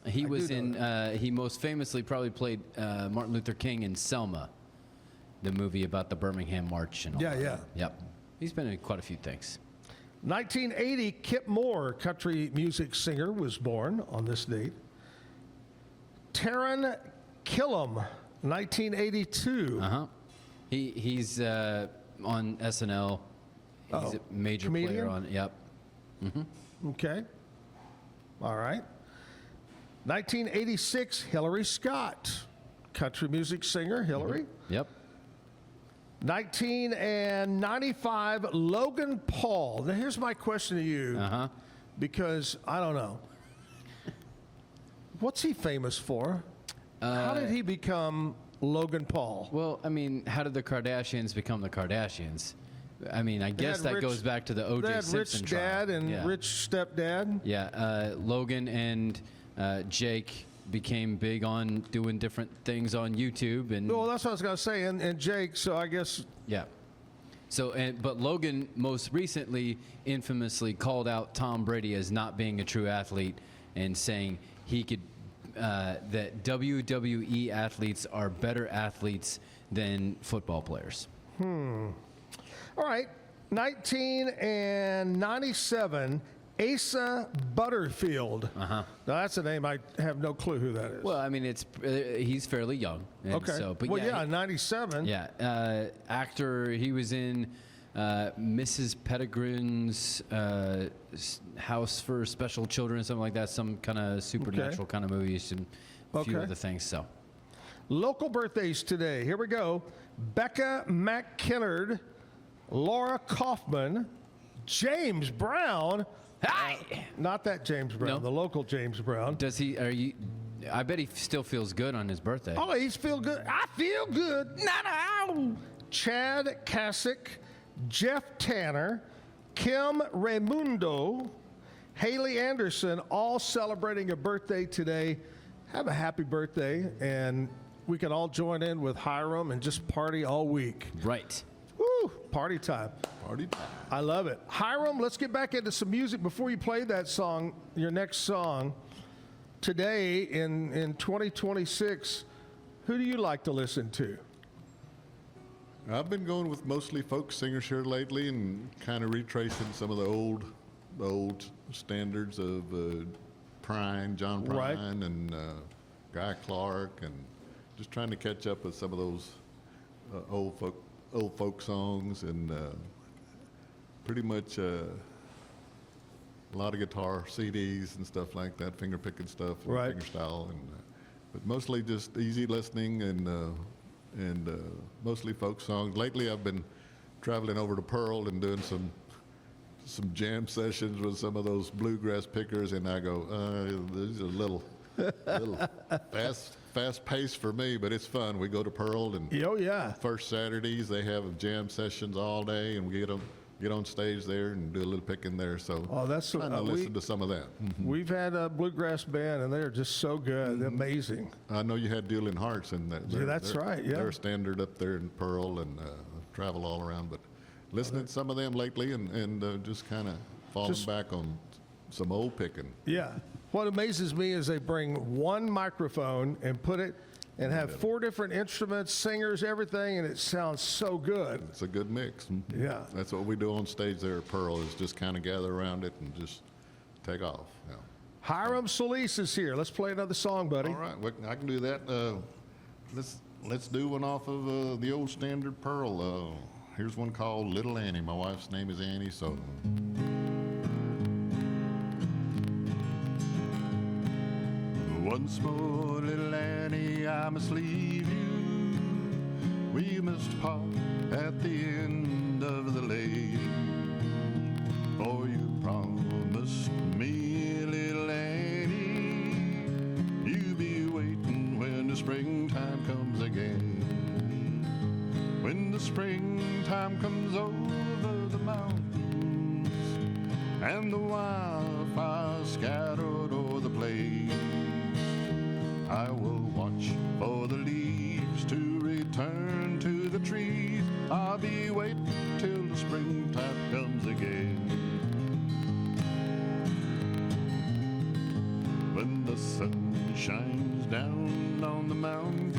He I was do know in, he most famously probably played Martin Luther King in Selma, the movie about the Birmingham March and all Yeah, that. yeah. Yep. He's been in quite a few things. 1980, Kip Moore, country music singer, was born on this date. Taran Killam, 1982. Uh-huh. He's on SNL. He's a major comedian? player on, yep. Mm-hmm. Okay. All right. 1986, Hillary Scott, country music singer, Hillary. Yep. 1995, Logan Paul. Now, here's my question to you, Uh-huh. because I don't know. What's he famous for? How did he become Logan Paul? Well, I mean, how did the Kardashians become the Kardashians? I mean, I guess had that goes back to the they O.J. had Simpson rich trial. dad and Yeah. rich stepdad. Yeah, Logan and Jake became big on doing different things on YouTube, and Well, that's what I was going to say, and Jake, so I guess yeah. So, but Logan most recently infamously called out Tom Brady as not being a true athlete and saying he could that WWE athletes are better athletes than football players. All right, 1997, Asa Butterfield. Uh-huh. Now, that's a name I have no clue who that is. Well, I mean, it's he's fairly young. And okay. So, but well, yeah, 97. Yeah, actor. He was in Mrs. Pettigrews House for Special Children, something like that, some kind of supernatural kind of movies and a few other things. So, local birthdays today. Here we go. Becca McKinnard, Laura Kaufman, James Brown. Hi. Not that James Brown, the local James Brown. Does he? Are you? I bet he still feels good on his birthday. Oh, he's feel good. I feel good. No. Chad Kasich, Jeff Tanner, Kim Raimundo, Haley Anderson, all celebrating a birthday today. Have a happy birthday, and we can all join in with Hiram and just party all week. Right. Woo! Party time. Party time. I love it. Hiram, let's get back into some music before you play that song, your next song. Today in 2026, who do you like to listen to? I've been going with mostly folk singers here lately and kind of retracing some of the old standards of John Prine and Guy Clark, and just trying to catch up with some of those old folk songs, and pretty much a lot of guitar CDs and stuff like that, finger picking stuff, Right. finger style, and but mostly just easy listening and mostly folk songs. Lately, I've been traveling over to Pearl and doing some jam sessions with some of those bluegrass pickers, and I go, this is a little fast pace for me, but it's fun. We go to Pearl, and first Saturdays they have jam sessions all day, and we get on stage there and do a little picking there. So that's trying to listen to some of that. We've had a bluegrass band, and they're just so good. They're amazing. I know you had Dueling Hearts, and that's right. Yeah, they're a standard up there in Pearl, and travel all around. But listening to some of them lately, and just kind of falling back on some old picking. Yeah. What amazes me is they bring one microphone and put it and have 4 different instruments, singers, everything, and it sounds so good. It's a good mix. Yeah. That's what we do on stage there at Pearl, is just kind of gather around it and just take off. Yeah. Hiram Solis is here. Let's play another song, buddy. All right, well, I can do that. Let's do one off of the old standard Pearl. Here's one called Little Annie. My wife's name is Annie, so. Once more, little Annie, I must leave you. We must part at the end of the lane. For you promised me, little Annie, you'll be waiting when the springtime comes again. When the springtime comes over the mountains and the wildflowers scattered o'er the plains, I will watch for the leaves to return to the trees. I'll be waiting till the springtime comes again. When the sun shines down on the mountain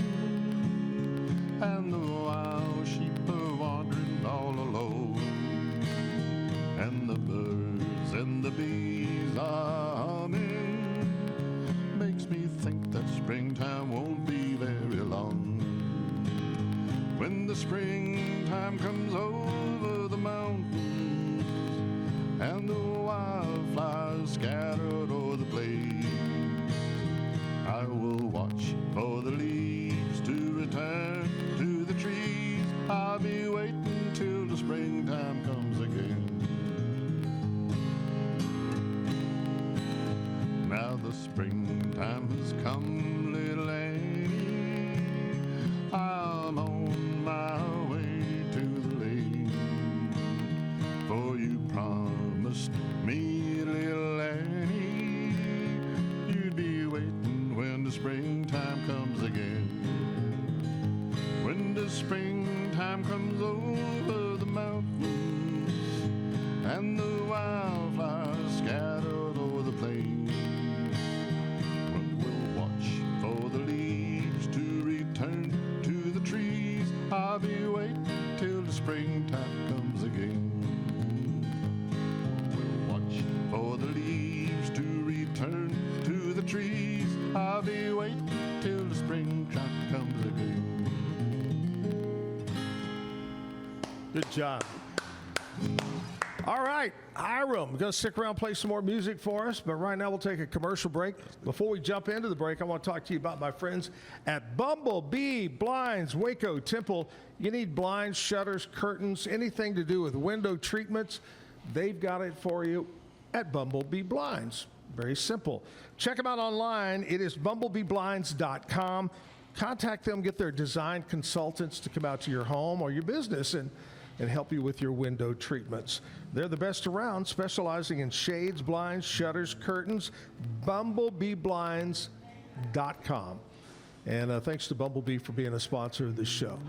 and the wild sheep are wandering all alone, and the birds and the bees are humming, makes me think that springtime won't be very long. When the springtime comes over the mountains and the wildflowers scattered o'er the plains, I will watch for the leaves to return to the trees. I'll be waiting till the springtime comes again. Now the springtime has come, little Annie, I'm on my way to the lane. For you promised me, little Annie, you'd be waiting when the springtime comes again. When the springtime comes over the mountains and the wildflowers scattered over the plains, we'll watch for the leaves to return to the trees. I'll be waiting till the springtime comes again. We'll watch for the leaves to return to the trees. I'll be waiting till the springtime comes again. Good job. All right, Hiram, going to stick around, play some more music for us, but right now we'll take a commercial break. Before we jump into the break, I want to talk to you about my friends at Bumblebee Blinds, Waco Temple. You need blinds, shutters, curtains, anything to do with window treatments, they've got it for you at Bumblebee Blinds. Very simple. Check them out online. It is bumblebeeblinds.com. Contact them, get their design consultants to come out to your home or your business and help you with your window treatments. They're the best around, specializing in shades, blinds, shutters, curtains. bumblebeeblinds.com. And thanks to Bumblebee for being a sponsor of this show.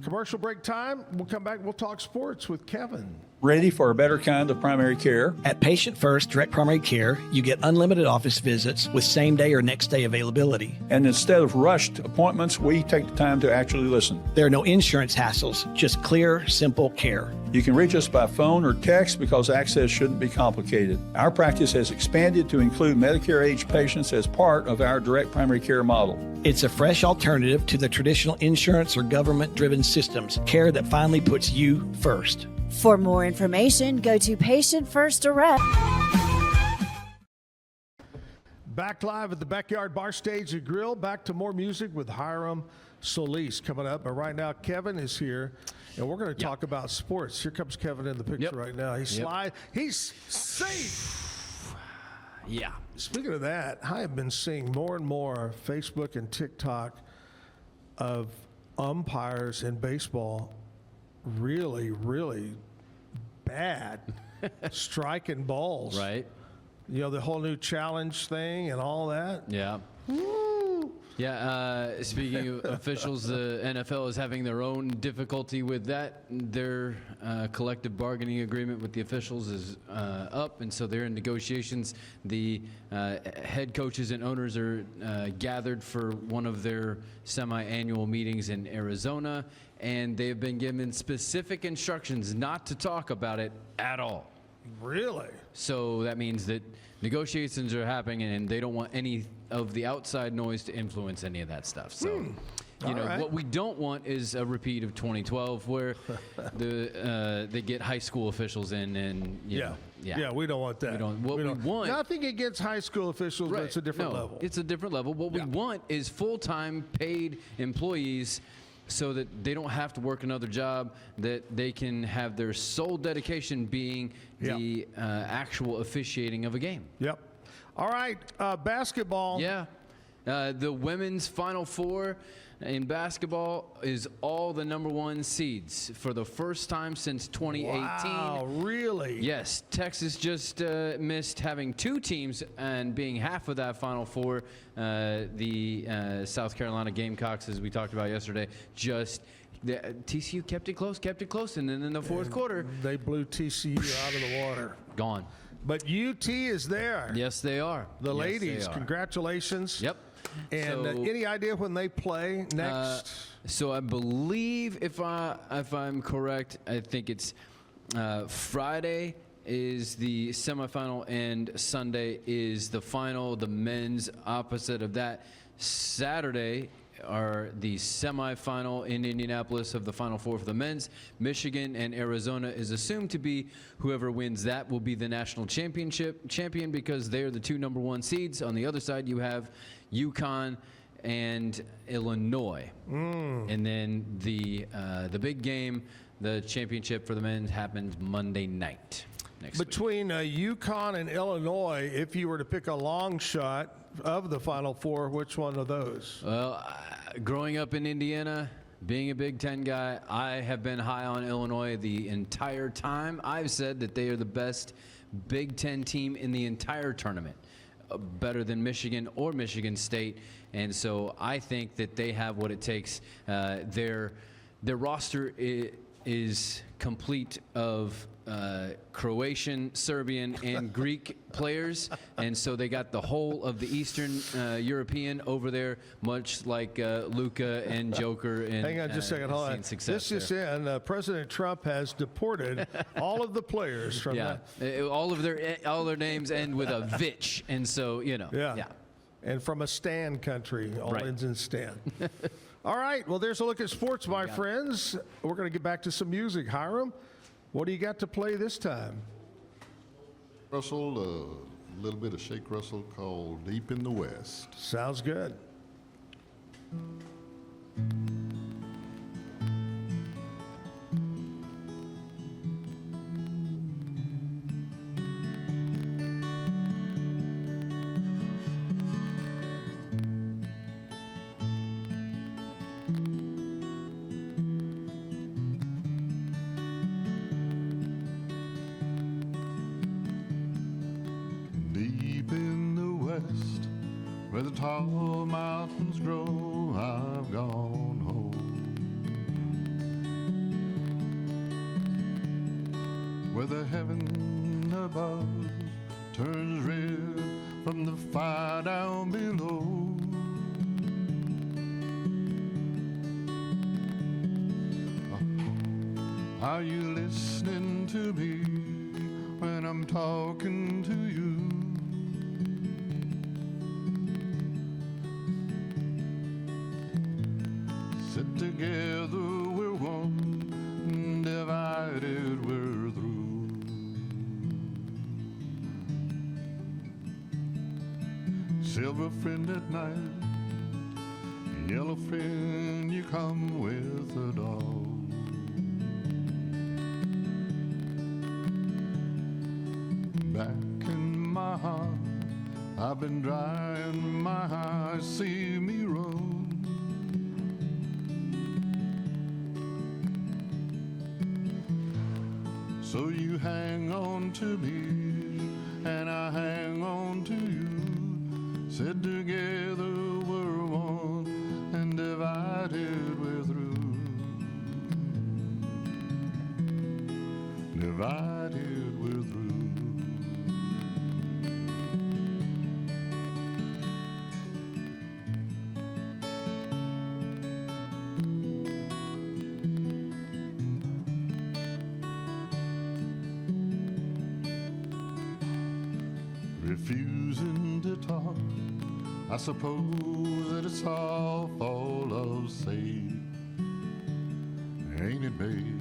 Commercial break time. We'll come back. We'll talk sports with Kevin. Ready for a better kind of primary care? At Patient First Direct Primary Care, you get unlimited office visits with same-day or next-day availability. And instead of rushed appointments, we take the time to actually listen. There are no insurance hassles, just clear, simple care. You can reach us by phone or text because access shouldn't be complicated. Our practice has expanded to include Medicare-age patients as part of our direct primary care model. It's a fresh alternative to the traditional insurance or government-driven systems, care that finally puts you first. For more information, go to Patient First Direct. Back live at the Backyard Bar Stage and Grill. Back to more music with Hiram Solis coming up. But right now, Kevin is here, and we're going to talk about sports. Here comes Kevin in the picture right now. He's He's safe. Yeah. Speaking of that, I have been seeing more and more Facebook and TikTok of umpires in baseball really, really bad striking balls. Right. You know, the whole new challenge thing and all that. Yeah. Woo. Yeah, speaking of officials, the NFL is having their own difficulty with that. Their collective bargaining agreement with the officials is up, and so they're in negotiations. The head coaches and owners are gathered for one of their semi-annual meetings in Arizona, and they have been given specific instructions not to talk about it at all. Really? So that means that negotiations are happening, and they don't want any of the outside noise to influence any of that stuff. So, you know, what we don't want is a repeat of 2012 where they get high school officials in and, you know, we don't want that. We want nothing against high school officials, but it's a different level. It's a different level. What we want is full-time paid employees so that they don't have to work another job, that they can have their sole dedication being the actual officiating of a game. Yep. All right, basketball. Yeah. The women's Final Four in basketball is all the #1 seeds for the first time since 2018. Wow, really? Yes. Texas just missed having 2 teams and being half of that Final Four. The South Carolina Gamecocks, as we talked about yesterday, TCU kept it close, and then in the fourth quarter, they blew TCU out of the water. Gone. But UT is there. Yes, they are. The ladies, congratulations. Yep. And any idea when they play next? So I believe, if I'm correct, I think it's Friday is the semifinal and Sunday is the final. The men's opposite of that. Saturday are the semifinal in Indianapolis of the Final Four for the men's. Michigan and Arizona is assumed to be whoever wins that will be the national champion because they're the 2 #1 seeds. On the other side, you have UConn and Illinois. And then the big game, the championship for the men, happens Monday night. Between UConn and Illinois, if you were to pick a long shot of the Final Four, which one of those? Well, growing up in Indiana, being a Big Ten guy, I have been high on Illinois the entire time. I've said that they are the best Big Ten team in the entire tournament, better than Michigan or Michigan State. And so I think that they have what it takes. Their roster is complete of Croatian, Serbian, and Greek players, and so they got the whole of the Eastern European over there, much like Luka and Joker. And, hang on just a second, hold on. This just in, President Trump has deported all of the players from that. All their names end with a Vitch, and so, you know. Yeah. And from a Stan country, all ends in Stan. All right, well, there's a look at sports, my friends. We're going to get back to some music. Hiram, what do you got to play this time? Russell, a little bit of Shake Russell called Deep in the West. Sounds good. Deep in the West, where the tall mountains grow, I've gone home. Where the heaven above turns red from the fire down below. Are you listening to me when I'm talking to you? Sit together, we're one, divided, we're through. Silver friend at night, yellow friend, you come with the dawn. Back in my heart, I've been drying my eyes, see me roam. So you hang on to me, and I hang on to you. Said together we're one, and divided we're through. Divided we're through. Refusing to talk, I suppose that it's all fall of say, ain't it, babe?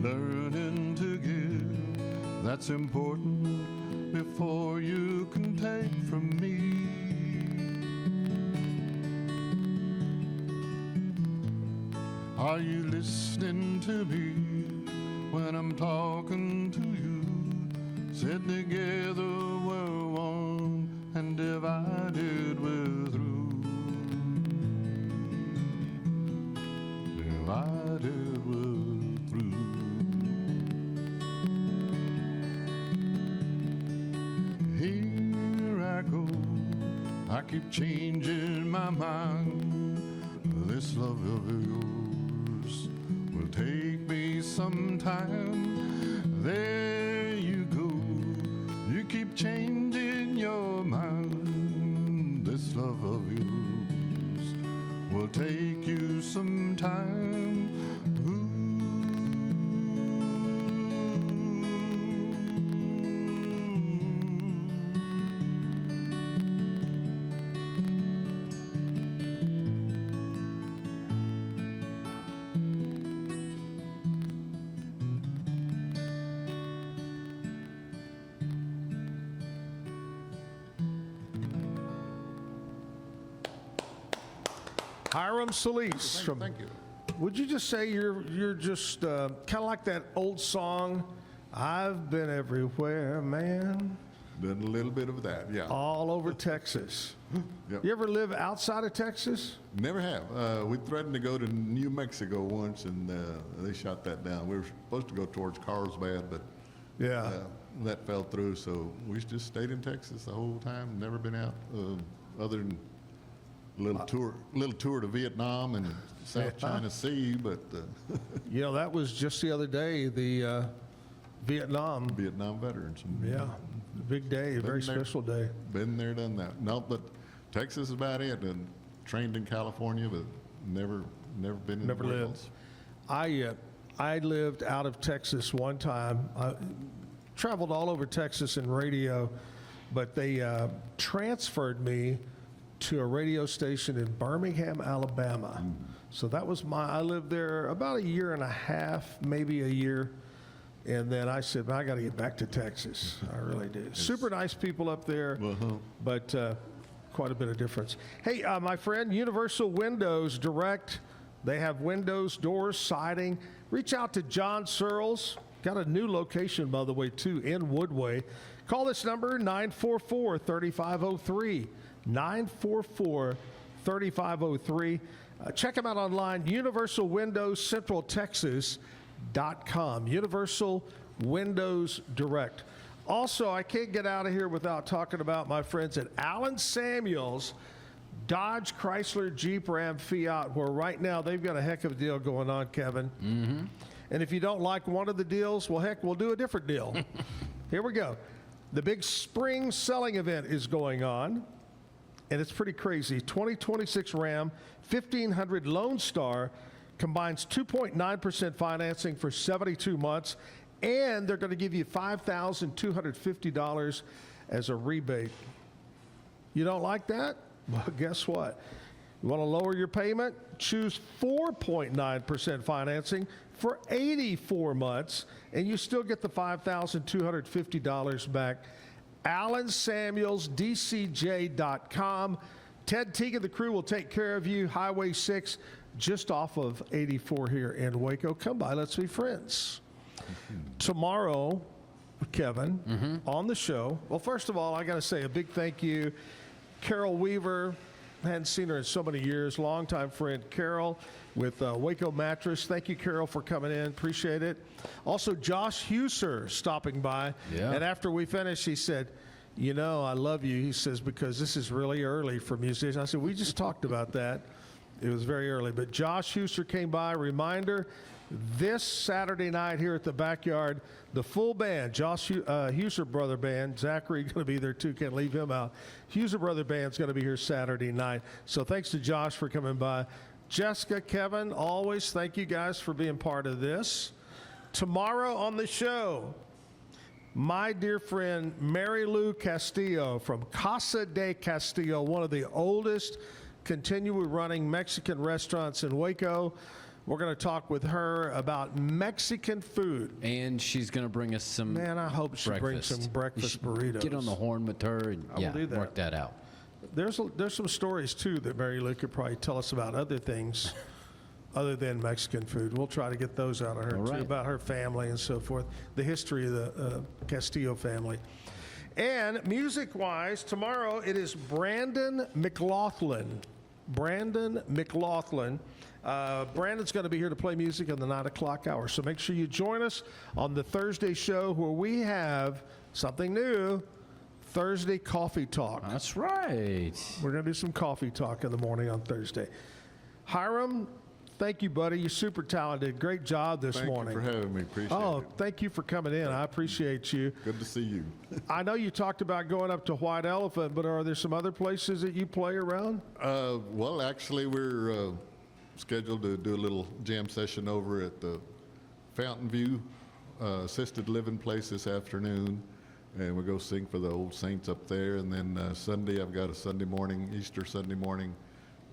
Learning to give, that's important before you can take from me. Are you listening to me when I'm talking to you? Said together we're one, and divided we're through. Divided we're through. Here I go, I keep changing my mind. This love of yours will take me some time. There you go, you keep changing your mind. This love of yours will take you some time. Hiram Solis. Thank you. Would you just say you're just kind of like that old song, I've been everywhere, man? Done a little bit of that, yeah. All over Texas. Yep. You ever live outside of Texas? Never have. We threatened to go to New Mexico once, and they shot that down. We were supposed to go towards Carlsbad, but Yeah. that fell through. So we just stayed in Texas the whole time. Never been out, other than a little tour to Vietnam and South China Sea. But You know, that was just the other day, the Vietnam. Vietnam veterans. Yeah, big day, a very special day. Been there, done that. No, but Texas is about it. And trained in California, but never been Never anywhere lived. else. I lived out of Texas one time. I traveled all over Texas in radio, but they transferred me to a radio station in Birmingham, Alabama. So that was I lived there about a year and a half, maybe a year. And then I said, I got to get back to Texas. I really do. Super nice people up there, but quite a bit of difference. Hey, my friend, Universal Windows Direct. They have windows, doors, siding. Reach out to John Searles. Got a new location, by the way, too, in Woodway. Call this number, 944-3503. 944-3503. Check them out online, universalwindowscentraltexas.com. Universal Windows Direct. Also, I can't get out of here without talking about my friends at Allen Samuels, Dodge, Chrysler, Jeep, Ram, Fiat, where right now they've got a heck of a deal going on, Kevin. Mm-hmm. And if you don't like one of the deals, well, heck, we'll do a different deal. Here we go. The big spring selling event is going on, and it's pretty crazy. 2026 Ram 1500 Lone Star combines 2.9% financing for 72 months, and they're going to give you $5,250 as a rebate. You don't like that? Well, guess what? You want to lower your payment? Choose 4.9% financing for 84 months, and you still get the $5,250 back. AllenSamuelsDCJ.com. Ted Teague and the crew will take care of you. Highway 6, just off of 84 here in Waco. Come by, let's be friends. Tomorrow, Kevin, on the show. Well, first of all, I got to say a big thank you. Carol Weaver, I hadn't seen her in so many years. Longtime friend Carol with Waco Mattress. Thank you, Carol, for coming in. Appreciate it. Also, Josh Huser stopping by. Yeah. And after we finished, he said, you know, I love you. He says, because this is really early for musicians. I said, we just talked about that. It was very early. But Josh Huser came by. Reminder, this Saturday night here at the Backyard, the full band, Josh Huser Brother Band, Zachary going to be there too, can't leave him out. Huser Brother Band's going to be here Saturday night. So thanks to Josh for coming by. Jessica, Kevin, always thank you guys for being part of this. Tomorrow on the show, my dear friend Mary Lou Castillo from Casa de Castillo, one of the oldest continually running Mexican restaurants in Waco. We're going to talk with her about Mexican food. And she's going to bring us some Man, I hope she brings some breakfast burritos. Get on the horn with her and I will do that. work that out. There's some stories, too, that Mary Lou could probably tell us about other things other than Mexican food. We'll try to get those out of her, too, about her family and so forth, the history of the Castillo family. And music-wise, tomorrow it is Brandon McLaughlin. Brandon's going to be here to play music in the 9 o'clock hour. So make sure you join us on the Thursday show where we have something new, Thursday Coffee Talk. That's right. We're going to do some coffee talk in the morning on Thursday. Hiram, thank you, buddy. You're super talented. Great job this morning. Thank you for having me. Appreciate it. Thank you for coming in. I appreciate you. Good to see you. I know you talked about going up to White Elephant, but are there some other places that you play around? Well, actually, we're scheduled to do a little jam session over at the Fountain View assisted living place this afternoon, and we'll go sing for the old saints up there. And then Sunday, I've got a Easter Sunday morning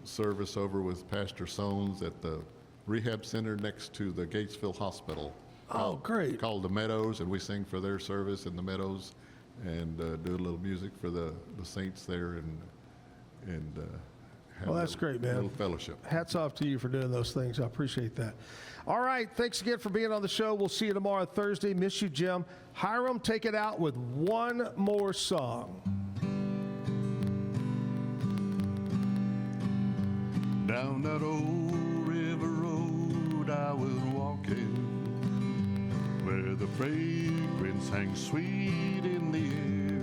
service over with Pastor Sones at the rehab center next to the Gatesville Hospital. Great. Called the Meadows, and we sing for their service in the Meadows and do a little music for the saints there and have Well, that's great, man. A little fellowship. Hats off to you for doing those things. I appreciate that. All right. Thanks again for being on the show. We'll see you tomorrow, Thursday. Miss you, Jim. Hiram, take it out with one more song. Down that old river road I will walk in, where the fragrance hangs sweet in the air,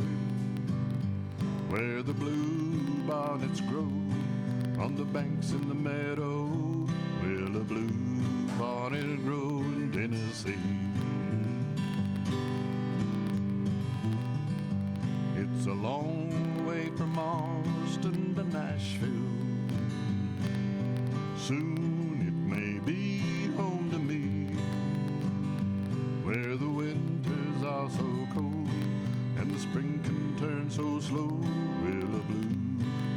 where the blue bonnets grow on the banks in the meadow, will a blue bonnet grow in Tennessee. It's a long way from Austin to Nashville. Soon it may be home to me, where the winters are so cold and the spring can turn so slow. Will a blue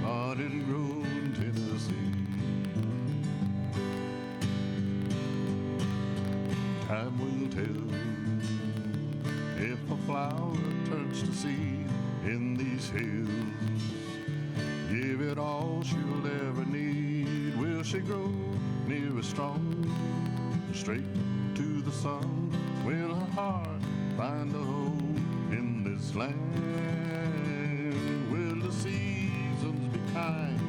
bonnet grow in Tennessee? Time will tell. flower turns to seed in these hills, give it all she'll ever need. Will she grow near as strong, straight to the sun? Will her heart find a home in this land? Will the seasons be kind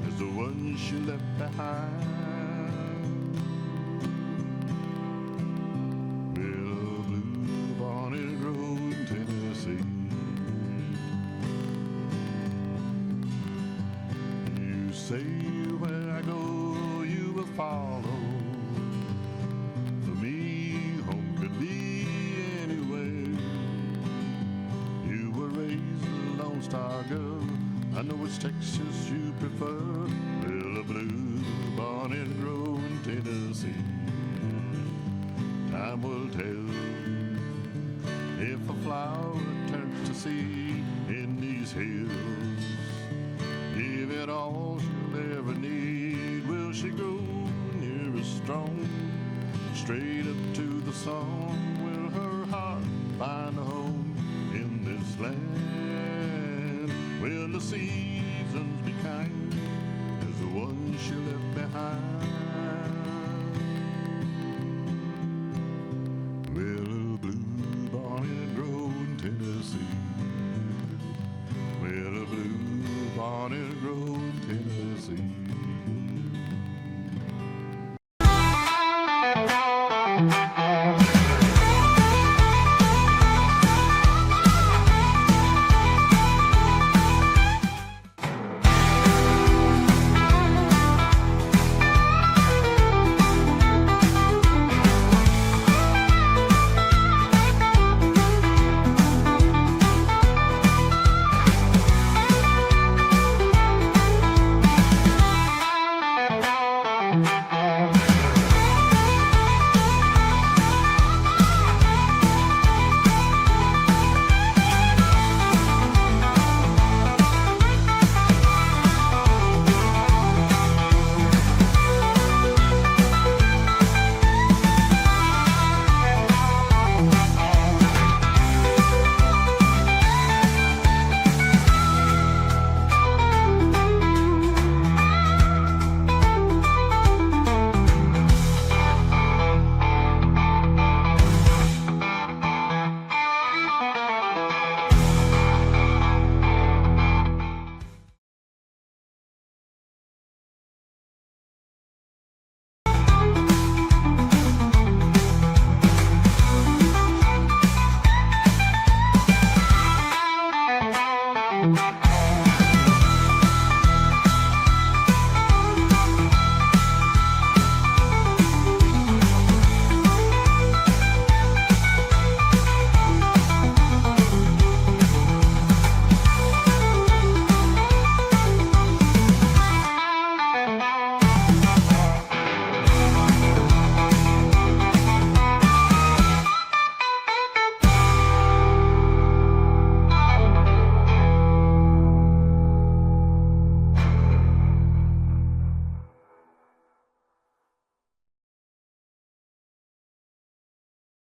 as the ones she left behind? Will a blue bonnet grow in Tennessee? You say where I go you will follow. For me, home could be anywhere. You were raised a Lone Star girl, I know it's Texas you prefer. Will a blue bonnet grow in Tennessee? Time will tell if a flower turns to seed in these hills. Give it all she'll ever need. Will she grow near as strong, straight up to the sun? Will her heart find a home in this land? Will the seasons be kind as the ones she left behind?